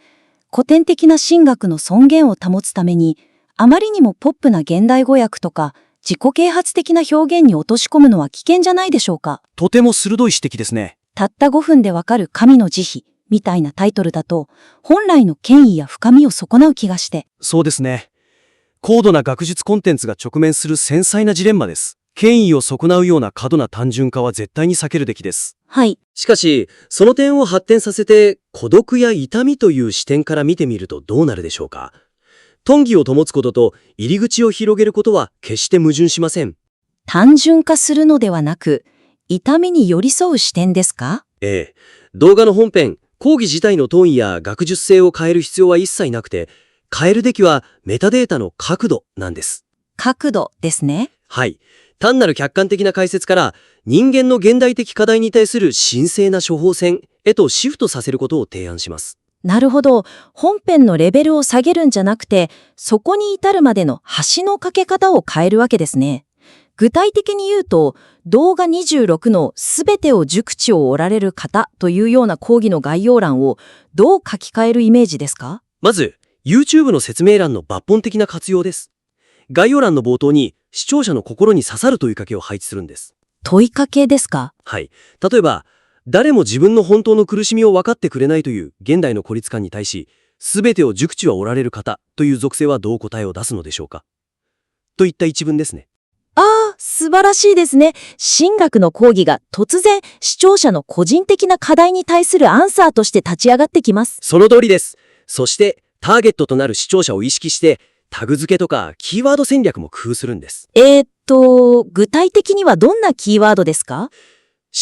S12: 古典的な神学の尊厳を保つために、あまりにもポップな現代語訳とか、自己啓発的な表現に落とし込むのは危険じゃないでしょうか。
S13: とても鋭い指摘ですね。
S12: たった5分でわかる神の慈悲みたいなタイトルだと、本来の権威や深みを損なう気がして。
S13: そうですね。高度な学術コンテンツが直面する繊細なジレンマです。権威を損なうような過度な単純化は絶対に避けるべきです。
S12: はい。
S14: しかし、その点を発展させて、孤独や痛みという視点から見てみるとどうなるでしょうか。遁義を保つことと入り口を広げることは決して矛盾しません。
S12: 単純化するのではなく、痛みに寄り添う視点ですか？
S14: 動画の本編、講義自体のトーンや学術性を変える必要は一切なくて、変えるべきはメタデータの角度なんです。
S12: 角度ですね。
S14: はい。単なる客観的な解説から人間の現代的課題に対する神聖な処方箋へとシフトさせることを提案します。
S12: なるほど。本編のレベルを下げるんじゃなくて、そこに至るまでの橋の架け方を変えるわけですね。具体的に言うと、動画26のすべてを熟知をおられる方というような講義の概要欄をどう書き換えるイメージですか？
S14: まず、YouTube の説明欄の抜本的な活用です。概要欄の冒頭に視聴者の心に刺さる問いかけを配置するんです。
S12: 問いかけですか？
S14: はい。例えば、誰も自分の本当の苦しみを分かってくれないという現代の孤立感に対し、すべてを熟知はおられる方という属性はどう答えを出すのでしょうか。といった一文ですね。
S12: 素晴らしいですね。神学の講義が突然視聴者の個人的な課題に対するアンサーとして立ち上がってきます。
S14: その通りです。そして、ターゲットとなる視聴者を意識して、タグ付けとかキーワード戦略も工夫するんです。
S12: 具体的にはどんなキーワードですか？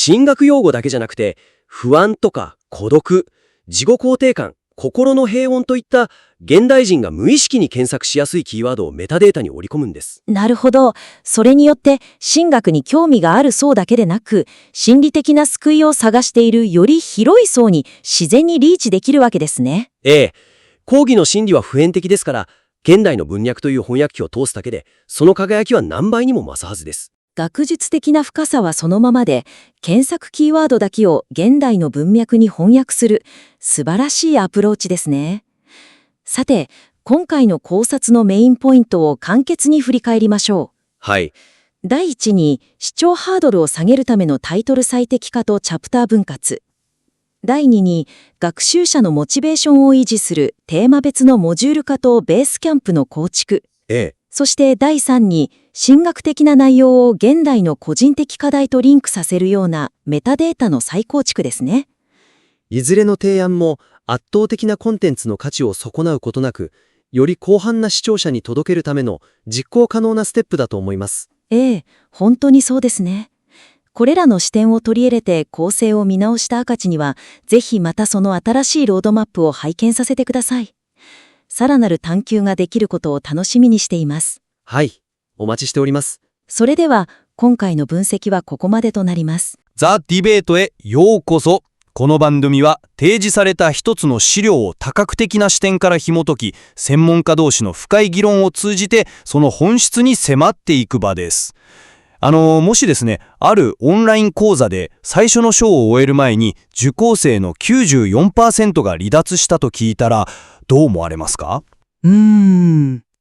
S14: 神学用語だけじゃなくて、不安とか孤独、自己肯定感、心の平穏といった現代人が無意識に検索しやすいキーワードをメタデータに織り込むんです。
S12: なるほど。それによって神学に興味がある層だけでなく、心理的な救いを探しているより広い層に自然にリーチできるわけですね。
S14: 講義の真理は普遍的ですから、現代の文脈という翻訳機を通すだけで、その輝きは何倍にも増すはずです。
S12: 学術的な深さはそのままで、検索キーワードだけを現代の文脈に翻訳する素晴らしいアプローチですね。さて、今回の考察のメインポイントを簡潔に振り返りましょう。
S14: はい。
S12: 第1に、視聴ハードルを下げるためのタイトル最適化とチャプター分割。第2に、学習者のモチベーションを維持するテーマ別のモジュール化とベースキャンプの構築。そして第3に、神学的な内容を現代の個人的課題とリンクさせるようなメタデータの再構築ですね。
S14: いずれの提案も圧倒的なコンテンツの価値を損なうことなく、より広範な視聴者に届けるための実行可能なステップだと思います。
S12: 本当にそうですね。これらの視点を取り入れて構成を見直した赤字には、ぜひまたその新しいロードマップを拝見させてください。さらなる探求ができることを楽しみにしています。
S14: はい、お待ちしております。
S12: それでは、今回の分析はここまでとなります。
S3: ザ・ディベートへようこそ。この番組は提示された一つの資料を多角的な視点から紐解き、専門家同士の深い議論を通じてその本質に迫っていく場です。もしですね、あるオンライン講座で最初の章を終える前に受講生の 94% が離脱したと聞いたらどう思われますか？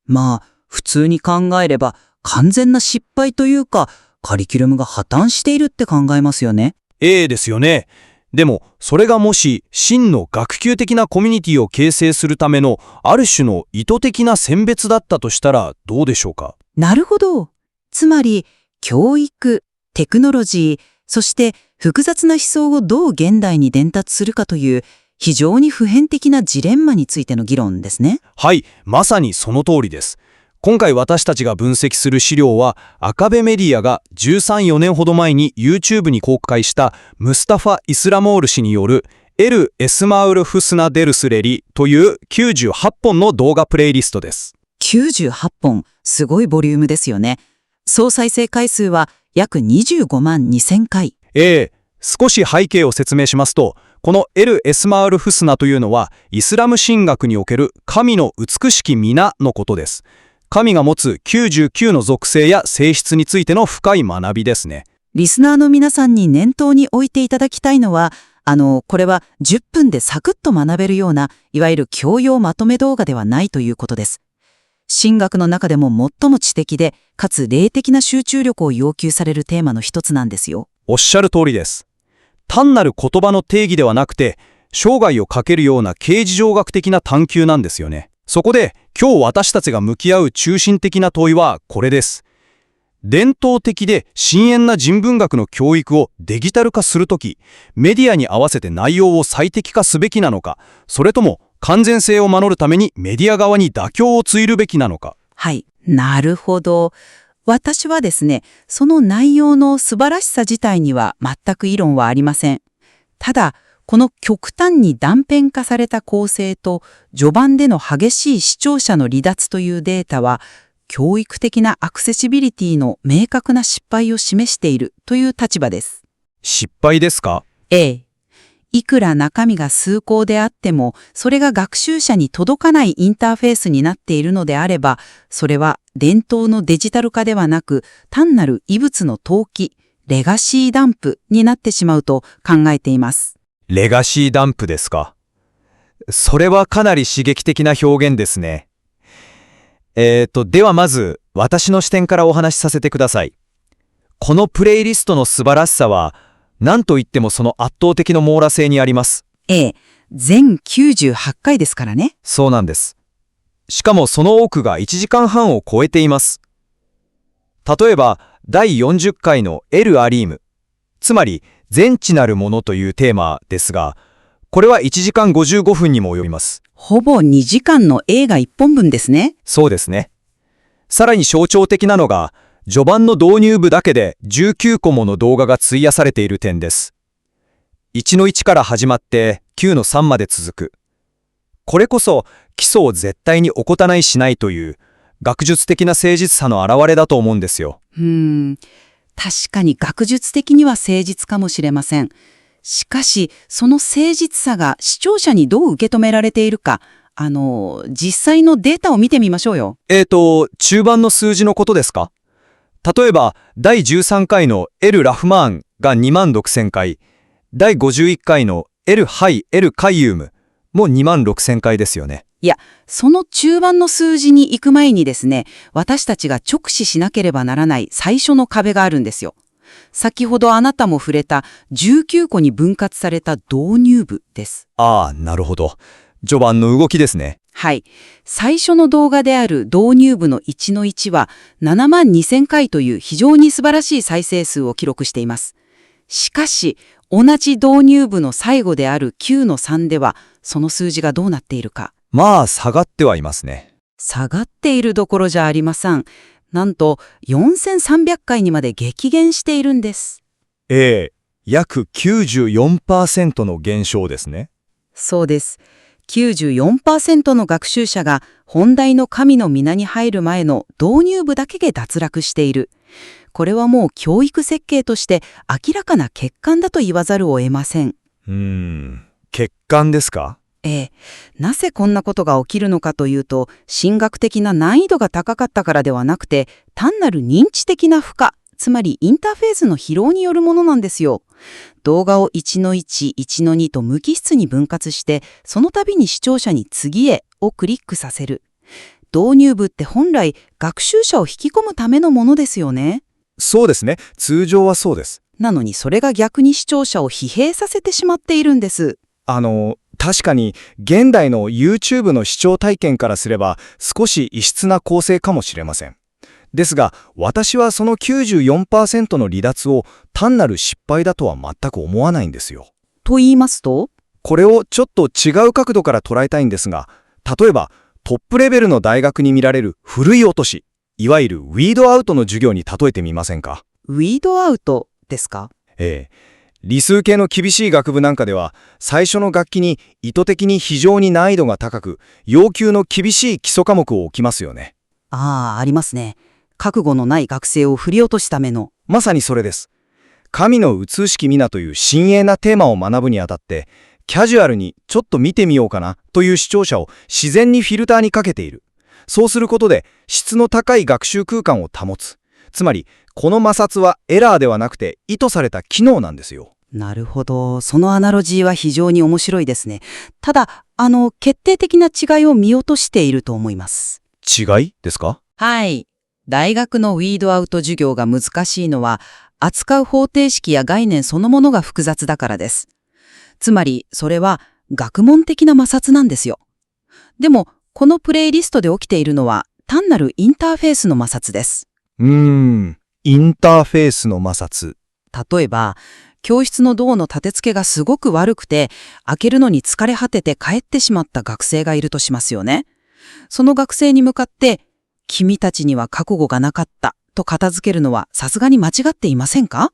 S15: まあ、普通に考えれば完全な失敗というか、カリキュラムが破綻しているって考えますよね。
S3: ですよね。でも、それがもし真の学級的なコミュニティを形成するためのある種の意図的な選別だったとしたらどうでしょうか？
S15: なるほど。つまり、教育、テクノロジー、そして複雑な思想をどう現代に伝達するかという非常に普遍的なジレンマについての議論ですね。
S3: はい、まさにその通りです。今回私たちが分析する資料は赤ベメディアが13、14年ほど前に YouTube に公開したムスタファ・イスラモール氏によるエル・エスマウル・フスナ・デルスレリという98本の動画プレイリストです。
S15: 98本、すごいボリュームですよね。総再生回数は約25万2000回。
S3: 少し背景を説明しますと、このエル・エスマウル・フスナというのはイスラム神学における神の美しき皆のことです。神が持つ99の属性や性質についての深い学びですね。
S15: リスナーの皆さんに念頭に置いていただきたいのは、これは10分でサクッと学べるような、いわゆる教養まとめ動画ではないということです。神学の中でも最も知的で、かつ霊的な集中力を要求されるテーマの一つなんですよ。
S3: おっしゃる通りです。単なる言葉の定義ではなくて、生涯をかけるような形而上学的な探求なんですよね。そこで今日私たちが向き合う中心的な問いはこれです。伝統的で深遠な人文学の教育をデジタル化するとき、メディアに合わせて内容を最適化すべきなのか、それとも完全性を守るためにメディア側に妥協を強いるべきなのか。
S15: はい、なるほど。私はですね、その内容の素晴らしさ自体には全く異論はありません。ただ、この極端に断片化された構成と序盤での激しい視聴者の離脱というデータは、教育的なアクセシビリティの明確な失敗を示しているという立場です。
S3: 失敗ですか？
S15: いくら中身が崇高であっても、それが学習者に届かないインターフェースになっているのであれば、それは伝統のデジタル化ではなく、単なる異物の投棄、レガシーダンプになってしまうと考えています。
S3: レガシーダンプですか。それはかなり刺激的な表現ですね。ではまず、私の視点からお話しさせてください。このプレイリストの素晴らしさは、何と言ってもその圧倒的の網羅性にあります。
S15: 全98回ですからね。
S3: そうなんです。しかもその多くが1時間半を超えています。例えば、第40回のエル・アリーム、つまり全知なるものというテーマですが、これは1時間55分にも及びます。
S15: ほぼ2時間の映画1本分ですね。
S3: そうですね。さらに象徴的なのが、序盤の導入部だけで19個もの動画が費やされている点です。1の1から始まって9の3まで続く。これこそ基礎を絶対に怠ないしないという学術的な誠実さの表れだと思うんですよ。
S15: 確かに学術的には誠実かもしれません。しかし、その誠実さが視聴者にどう受け止められているか、実際のデータを見てみましょうよ。
S3: 中盤の数字のことですか？例えば、第13回のエル・ラフマーンが26,000回、第51回のエル・ハイ・エル・カイユームも26,000回ですよね。
S15: いや、その中盤の数字に行く前にですね、私たちが直視しなければならない最初の壁があるんですよ。先ほどあなたも触れた19個に分割された導入部です。
S3: ああ、なるほど。序盤の動きですね。
S15: はい。最初の動画である導入部の1の1は72,000回という非常に素晴らしい再生数を記録しています。しかし、同じ導入部の最後である9の3では、その数字がどうなっているか。
S3: まあ、下がってはいますね。
S15: 下がっているどころじゃありません。なんと、4,300回にまで激減しているんです。
S3: 約 94% の減少ですね。
S15: そうです。94% の学習者が本題の神の皆に入る前の導入部だけで脱落している。これはもう教育設計として明らかな欠陥だと言わざるを得ません。
S3: 欠陥ですか？
S15: なぜこんなことが起きるのかというと、神学的な難易度が高かったからではなくて、単なる認知的な負荷、つまりインターフェースの疲労によるものなんですよ。動画を1の1、1の2と無機質に分割して、その度に視聴者に次へをクリックさせる。導入部って本来学習者を引き込むためのものですよね。
S3: そうですね。通常はそうです。
S15: なのにそれが逆に視聴者を疲弊させてしまっているんです。
S3: 確かに現代の YouTube の視聴体験からすれば少し異質な構成かもしれません。ですが、私はその 94% の離脱を単なる失敗だとは全く思わないんですよ。
S15: と言いますと？
S3: これをちょっと違う角度から捉えたいんですが、例えばトップレベルの大学に見られるふるい落とし、いわゆるウィードアウトの授業に例えてみませんか？
S15: ウィードアウトですか？
S3: 理数系の厳しい学部なんかでは、最初の学期に意図的に非常に難易度が高く、要求の厳しい基礎科目を置きますよね。
S15: ありますね。覚悟のない学生を振り落とすための。
S3: まさにそれです。神の写しき皆という深遠なテーマを学ぶにあたって、キャジュアルにちょっと見てみようかなという視聴者を自然にフィルターにかけている。そうすることで質の高い学習空間を保つ。つまり、この摩擦はエラーではなくて意図された機能なんですよ。
S15: なるほど。そのアナロジーは非常に面白いですね。ただ、決定的な違いを見落としていると思います。
S3: 違いですか？
S15: はい。大学のウィードアウト授業が難しいのは、扱う方程式や概念そのものが複雑だからです。つまり、それは学問的な摩擦なんですよ。でも、このプレイリストで起きているのは、単なるインターフェースの摩擦です。
S3: インターフェースの摩擦。
S15: 例えば、教室のドアの立て付けがすごく悪くて、開けるのに疲れ果てて帰ってしまった学生がいるとしますよね。その学生に向かって、君たちには覚悟がなかったと片付けるのはさすがに間違っていませんか？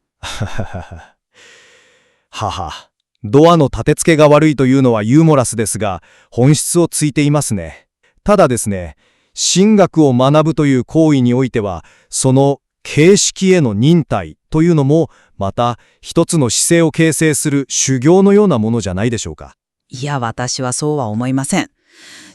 S3: ドアの立て付けが悪いというのはユーモラスですが、本質をついていますね。ただですね、神学を学ぶという行為においては、その形式への忍耐というのも、また一つの姿勢を形成する修行のようなものじゃないでしょうか。
S15: いや、私はそうは思いません。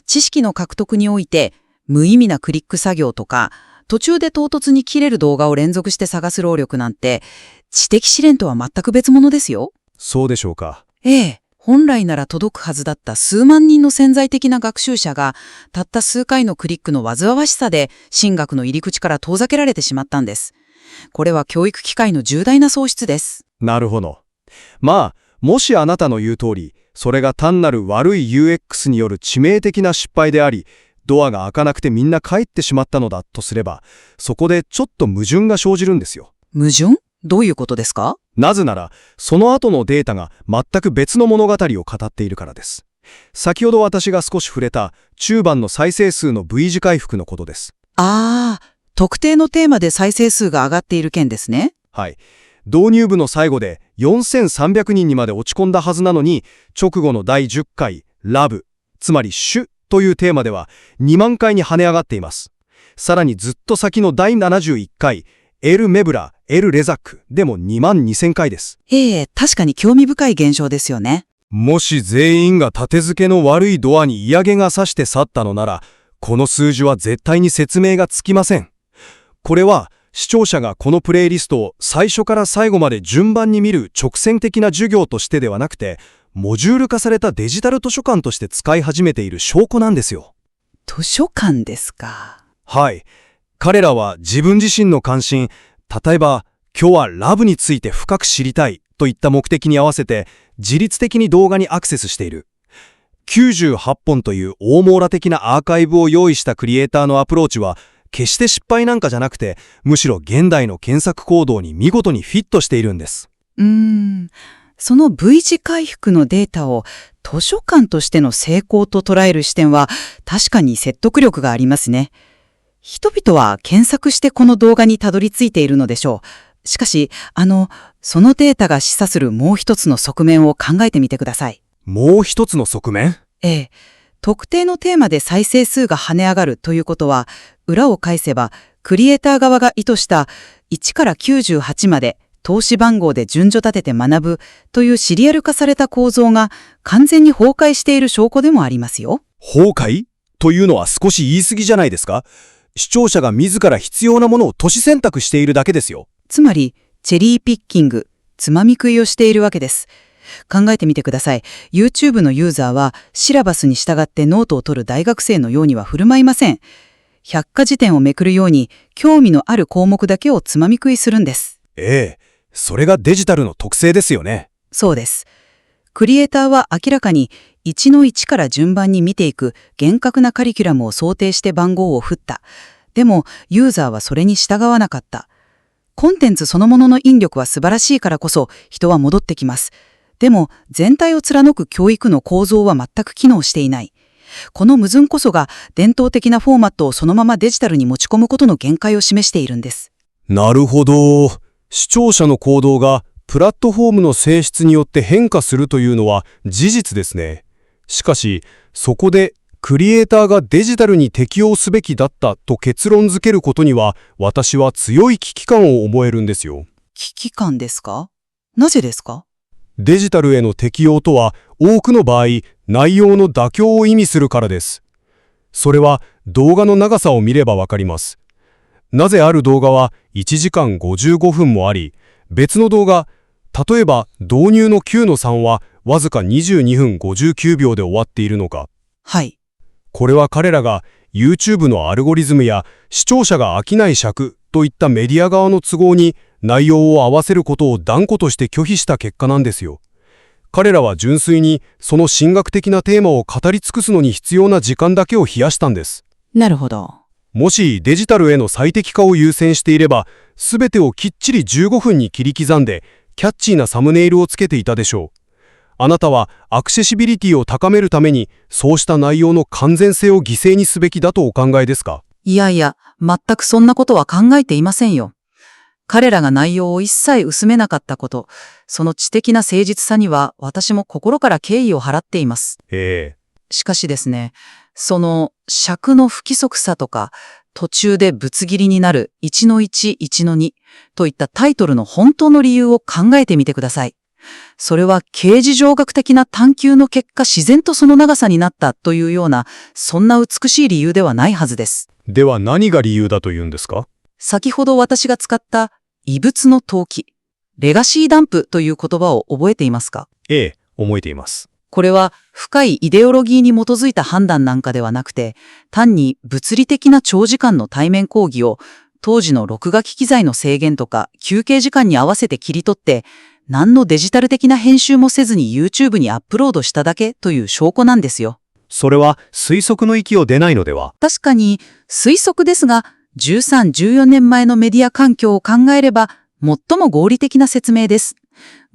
S15: 知識の獲得において、無意味なクリック作業とか、途中で唐突に切れる動画を連続して探す労力なんて、知的試練とは全く別物ですよ。
S3: そうでしょうか。
S15: 本来なら届くはずだった数万人の潜在的な学習者が、たった数回のクリックの煩わしさで、神学の入り口から遠ざけられてしまったんです。これは教育機会の重大な喪失です。
S3: なるほど。まあ、もしあなたの言う通り、それが単なる悪い UX による致命的な失敗であり、ドアが開かなくてみんな帰ってしまったのだとすれば、そこでちょっと矛盾が生じるんですよ。
S15: 矛盾？どういうことですか？
S3: なぜなら、その後のデータが全く別の物語を語っているからです。先ほど私が少し触れた中盤の再生数の V 字回復のことです。
S15: 特定のテーマで再生数が上がっている件ですね。
S3: はい。導入部の最後で4300人にまで落ち込んだはずなのに、直後の第10回、ラブ、つまり主というテーマでは2万回に跳ね上がっています。さらにずっと先の第71回、エル・メブラ、エル・レザックでも2万2000回です。
S15: 確かに興味深い現象ですよね。
S3: もし全員が立て付けの悪いドアに嫌気がさして去ったのなら、この数字は絶対に説明がつきません。これは視聴者がこのプレイリストを最初から最後まで順番に見る直線的な授業としてではなくて、モジュール化されたデジタル図書館として使い始めている証拠なんですよ。
S15: 図書館ですか。
S3: はい。彼らは自分自身の関心、例えば今日はラブについて深く知りたいといった目的に合わせて自律的に動画にアクセスしている。98本という大網羅的なアーカイブを用意したクリエイターのアプローチは決して失敗なんかじゃなくて、むしろ現代の検索行動に見事にフィットしているんです。
S15: その V 字回復のデータを図書館としての成功と捉える視点は確かに説得力がありますね。人々は検索してこの動画にたどり着いているのでしょう。しかし、そのデータが示唆するもう一つの側面を考えてみてください。
S3: もう一つの側面？
S15: 特定のテーマで再生数が跳ね上がるということは、裏を返せば、クリエイター側が意図した1から98まで投資番号で順序立てて学ぶというシリアル化された構造が完全に崩壊している証拠でもありますよ。
S3: 崩壊というのは少し言い過ぎじゃないですか？視聴者が自ら必要なものを都市選択しているだけですよ。
S15: つまり、チェリーピッキング、つまみ食いをしているわけです。考えてみてください。YouTube のユーザーはシラバスに従ってノートを取る大学生のようには振る舞いません。百科事典をめくるように興味のある項目だけをつまみ食いするんです。
S3: それがデジタルの特性ですよね。
S15: そうです。クリエイターは明らかに1の1から順番に見ていく厳格なカリキュラムを想定して番号を振った。でもユーザーはそれに従わなかった。コンテンツそのものの引力は素晴らしいからこそ人は戻ってきます。でも全体を貫く教育の構造は全く機能していない。この矛盾こそが伝統的なフォーマットをそのままデジタルに持ち込むことの限界を示しているんです。
S3: なるほど。視聴者の行動がプラットフォームの性質によって変化するというのは事実ですね。しかし、そこでクリエイターがデジタルに適応すべきだったと結論付けることには、私は強い危機感を覚えるんですよ。
S15: 危機感ですか？なぜですか？
S3: デジタルへの適応とは多くの場合、内容の妥協を意味するからです。それは動画の長さを見ればわかります。なぜある動画は1時間55分もあり、別の動画、例えば導入の9の3はわずか22分59秒で終わっているのか。
S15: はい。
S3: これは彼らが YouTube のアルゴリズムや視聴者が飽きない尺といったメディア側の都合に内容を合わせることを断固として拒否した結果なんですよ。彼らは純粋にその神学的なテーマを語り尽くすのに必要な時間だけを費やしたんです。
S15: なるほど。
S3: もしデジタルへの最適化を優先していれば、すべてをきっちり15分に切り刻んで、キャッチーなサムネイルをつけていたでしょう。あなたはアクセシビリティを高めるために、そうした内容の完全性を犠牲にすべきだとお考えですか？
S15: いやいや、全くそんなことは考えていませんよ。彼らが内容を一切薄めなかったこと、その知的な誠実さには私も心から敬意を払っています。しかしですね、その尺の不規則さとか、途中でぶつ切りになる1の1、1の2といったタイトルの本当の理由を考えてみてください。それは形而上学的な探求の結果自然とその長さになったというような、そんな美しい理由ではないはずです。
S3: では何が理由だというんですか？
S15: 先ほど私が使った異物の投棄、レガシーダンプという言葉を覚えていますか？
S3: 覚えています。
S15: これは深いイデオロギーに基づいた判断なんかではなくて、単に物理的な長時間の対面講義を当時の録画機器材の制限とか休憩時間に合わせて切り取って、何のデジタル的な編集もせずに YouTube にアップロードしただけという証拠なんですよ。
S3: それは推測の域を出ないのでは？
S15: 確かに推測ですが、13、14年前のメディア環境を考えれば最も合理的な説明です。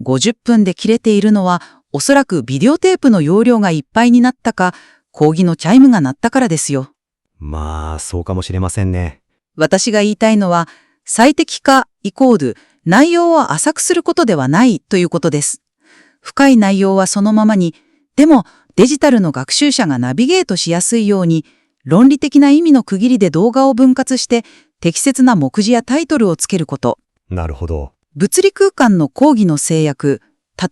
S15: 50分で切れているのはおそらくビデオテープの容量がいっぱいになったか、講義のチャイムが鳴ったからですよ。
S14: まあ、そうかもしれませんね。
S15: 私が言いたいのは、最適化イコール内容を浅くすることではないということです。深い内容はそのままに、でもデジタルの学習者がナビゲートしやすいように、論理的な意味の区切りで動画を分割して適切な目次やタイトルをつけること。
S14: なるほど。
S15: 物理空間の講義の制約、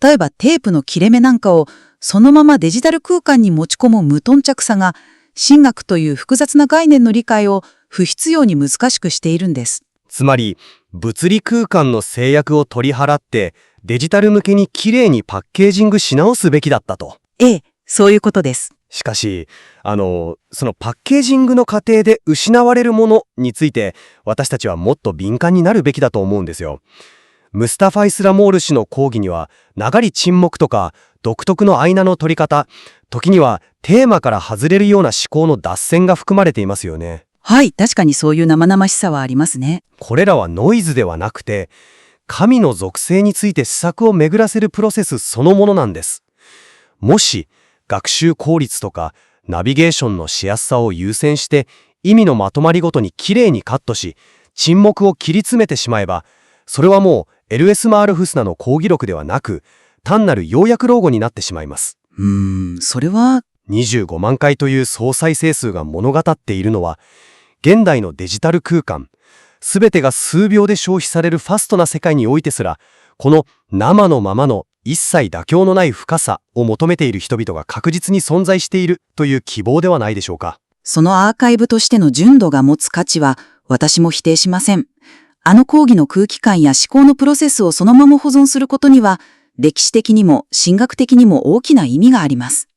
S15: 例えばテープの切れ目なんかをそのままデジタル空間に持ち込む無頓着さが、神学という複雑な概念の理解を不必要に難しくしているんです。
S16: つまり、物理空間の制約を取り払って、デジタル向けにきれいにパッケージングし直すべきだったと。
S15: ええ、そういうことです。
S16: しかし、そのパッケージングの過程で失われるものについて、私たちはもっと敏感になるべきだと思うんですよ。ムスタファ・イスラモール氏の講義には、長り沈黙とか、独特の間の取り方、時にはテーマから外れるような思考の脱線が含まれていますよね。
S15: はい、確かにそういう生々しさはありますね。
S16: これらはノイズではなくて、神の属性について施策を巡らせるプロセスそのものなんです。もし、学習効率とかナビゲーションのしやすさを優先して意味のまとまりごとにきれいにカットし沈黙を切り詰めてしまえば、それはもうエルエスマール・フスナの講義録ではなく単なる要約老後になってしまいます。
S15: それは
S16: 25万回という総再生数が物語っているのは、現代のデジタル空間、すべてが数秒で消費されるファストな世界においてすら、この生のままの一切妥協のない深さを求めている人々が確実に存在しているという希望ではないでしょうか。
S15: そのアーカイブとしての純度が持つ価値は私も否定しません。あの講義の空気感や思考のプロセスをそのまま保存することには、歴史的にも神学的にも大きな意味があります。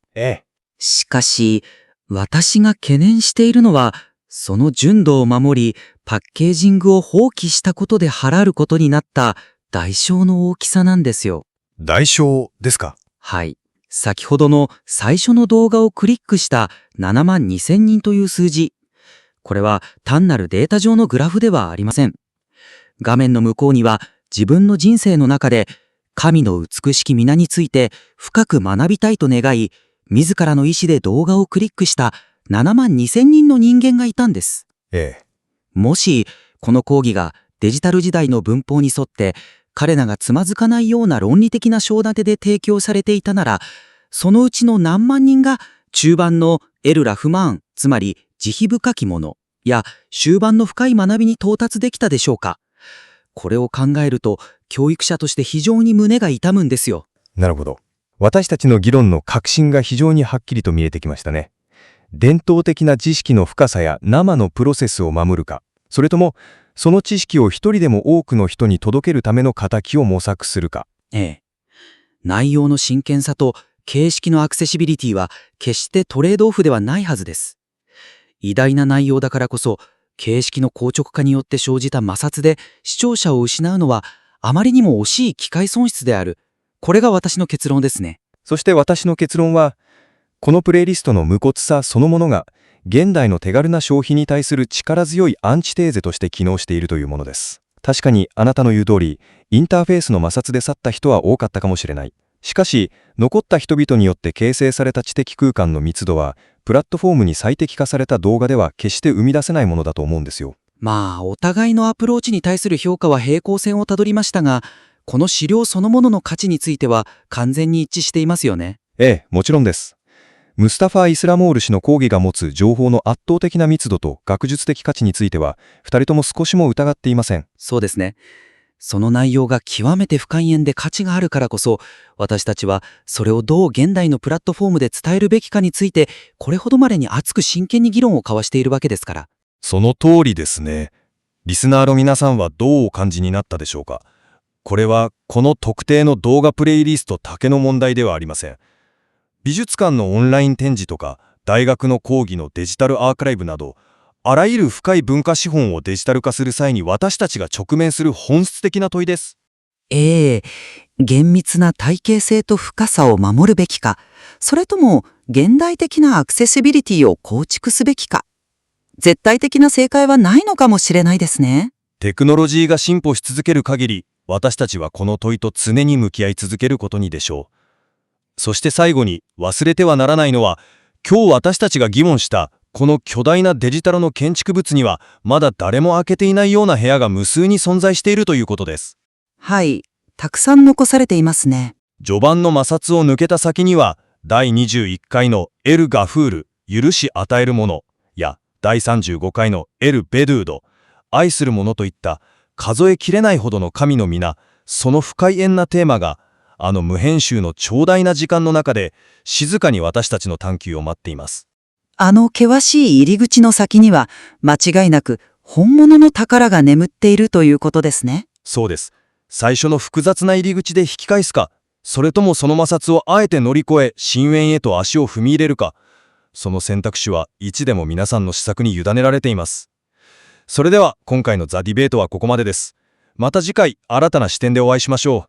S6: しかし、私が懸念しているのは、その純度を守り、パッケージングを放棄したことで払うことになった代償の大きさなんですよ。
S7: 代償ですか？
S6: はい。先ほどの最初の動画をクリックした7万2000人という数字。これは単なるデータ上のグラフではありません。画面の向こうには自分の人生の中で神の美しき皆について深く学びたいと願い、自らの意思で動画をクリックした7万2000人の人間がいたんです。もし、この講義がデジタル時代の文法に沿って彼らがつまずかないような論理的な章立てで提供されていたなら、そのうちの何万人が中盤のエル・ラフマーン、つまり慈悲深きものや終盤の深い学びに到達できたでしょうか。これを考えると、教育者として非常に胸が痛むんですよ。
S7: なるほど。私たちの議論の核心が非常にはっきりと見えてきましたね。伝統的な知識の深さや生のプロセスを守るか、それともその知識を一人でも多くの人に届けるための形を模索するか。
S6: 内容の真剣さと形式のアクセシビリティは決してトレードオフではないはずです。偉大な内容だからこそ、形式の硬直化によって生じた摩擦で視聴者を失うのはあまりにも惜しい機会損失である。これが私の結論ですね。
S7: そして私の結論は、このプレイリストの無骨さそのものが現代の手軽な消費に対する力強いアンチテーゼとして機能しているというものです。確かにあなたの言う通り、インターフェースの摩擦で去った人は多かったかもしれない。しかし、残った人々によって形成された知的空間の密度は、プラットフォームに最適化された動画では決して生み出せないものだと思うんですよ。
S6: お互いのアプローチに対する評価は平行線をたどりましたが、この資料そのものの価値については完全に一致していますよね。
S7: もちろんです。ムスタファ・イスラモール氏の講義が持つ情報の圧倒的な密度と学術的価値については、二人とも少しも疑っていません。
S6: そうですね。その内容が極めて深い縁で価値があるからこそ、私たちはそれをどう現代のプラットフォームで伝えるべきかについて、これほどまでに熱く真剣に議論を交わしているわけですから。
S7: その通りですね。リスナーの皆さんはどうお感じになったでしょうか。これはこの特定の動画プレイリストだけの問題ではありません。美術館のオンライン展示とか、大学の講義のデジタルアーカイブなど、あらゆる深い文化資本をデジタル化する際に私たちが直面する本質的な問いです。
S15: 厳密な体系性と深さを守るべきか、それとも現代的なアクセシビリティを構築すべきか。絶対的な正解はないのかもしれないですね。
S7: テクノロジーが進歩し続ける限り、私たちはこの問いと常に向き合い続けることにでしょう。そして最後に忘れてはならないのは、今日私たちが議論したこの巨大なデジタルの建築物にはまだ誰も開けていないような部屋が無数に存在しているということです。
S15: はい、たくさん残されていますね。
S7: 序盤の摩擦を抜けた先には、第21回のエル・ガフール、許し与えるものや第35回のエル・ベドゥード、愛するものといった数えきれないほどの神の皆、その深い縁なテーマが、あの無編集の長大な時間の中で静かに私たちの探求を待っています。
S15: あの険しい入り口の先には間違いなく本物の宝が眠っているということですね。
S3: そうです。最初の複雑な入り口で引き返すか、それともその摩擦をあえて乗り越え深淵へと足を踏み入れるか、その選択肢はいつでも皆さんの思索に委ねられています。それでは今回のザ・ディベートはここまでです。また次回新たな視点でお会いしましょう。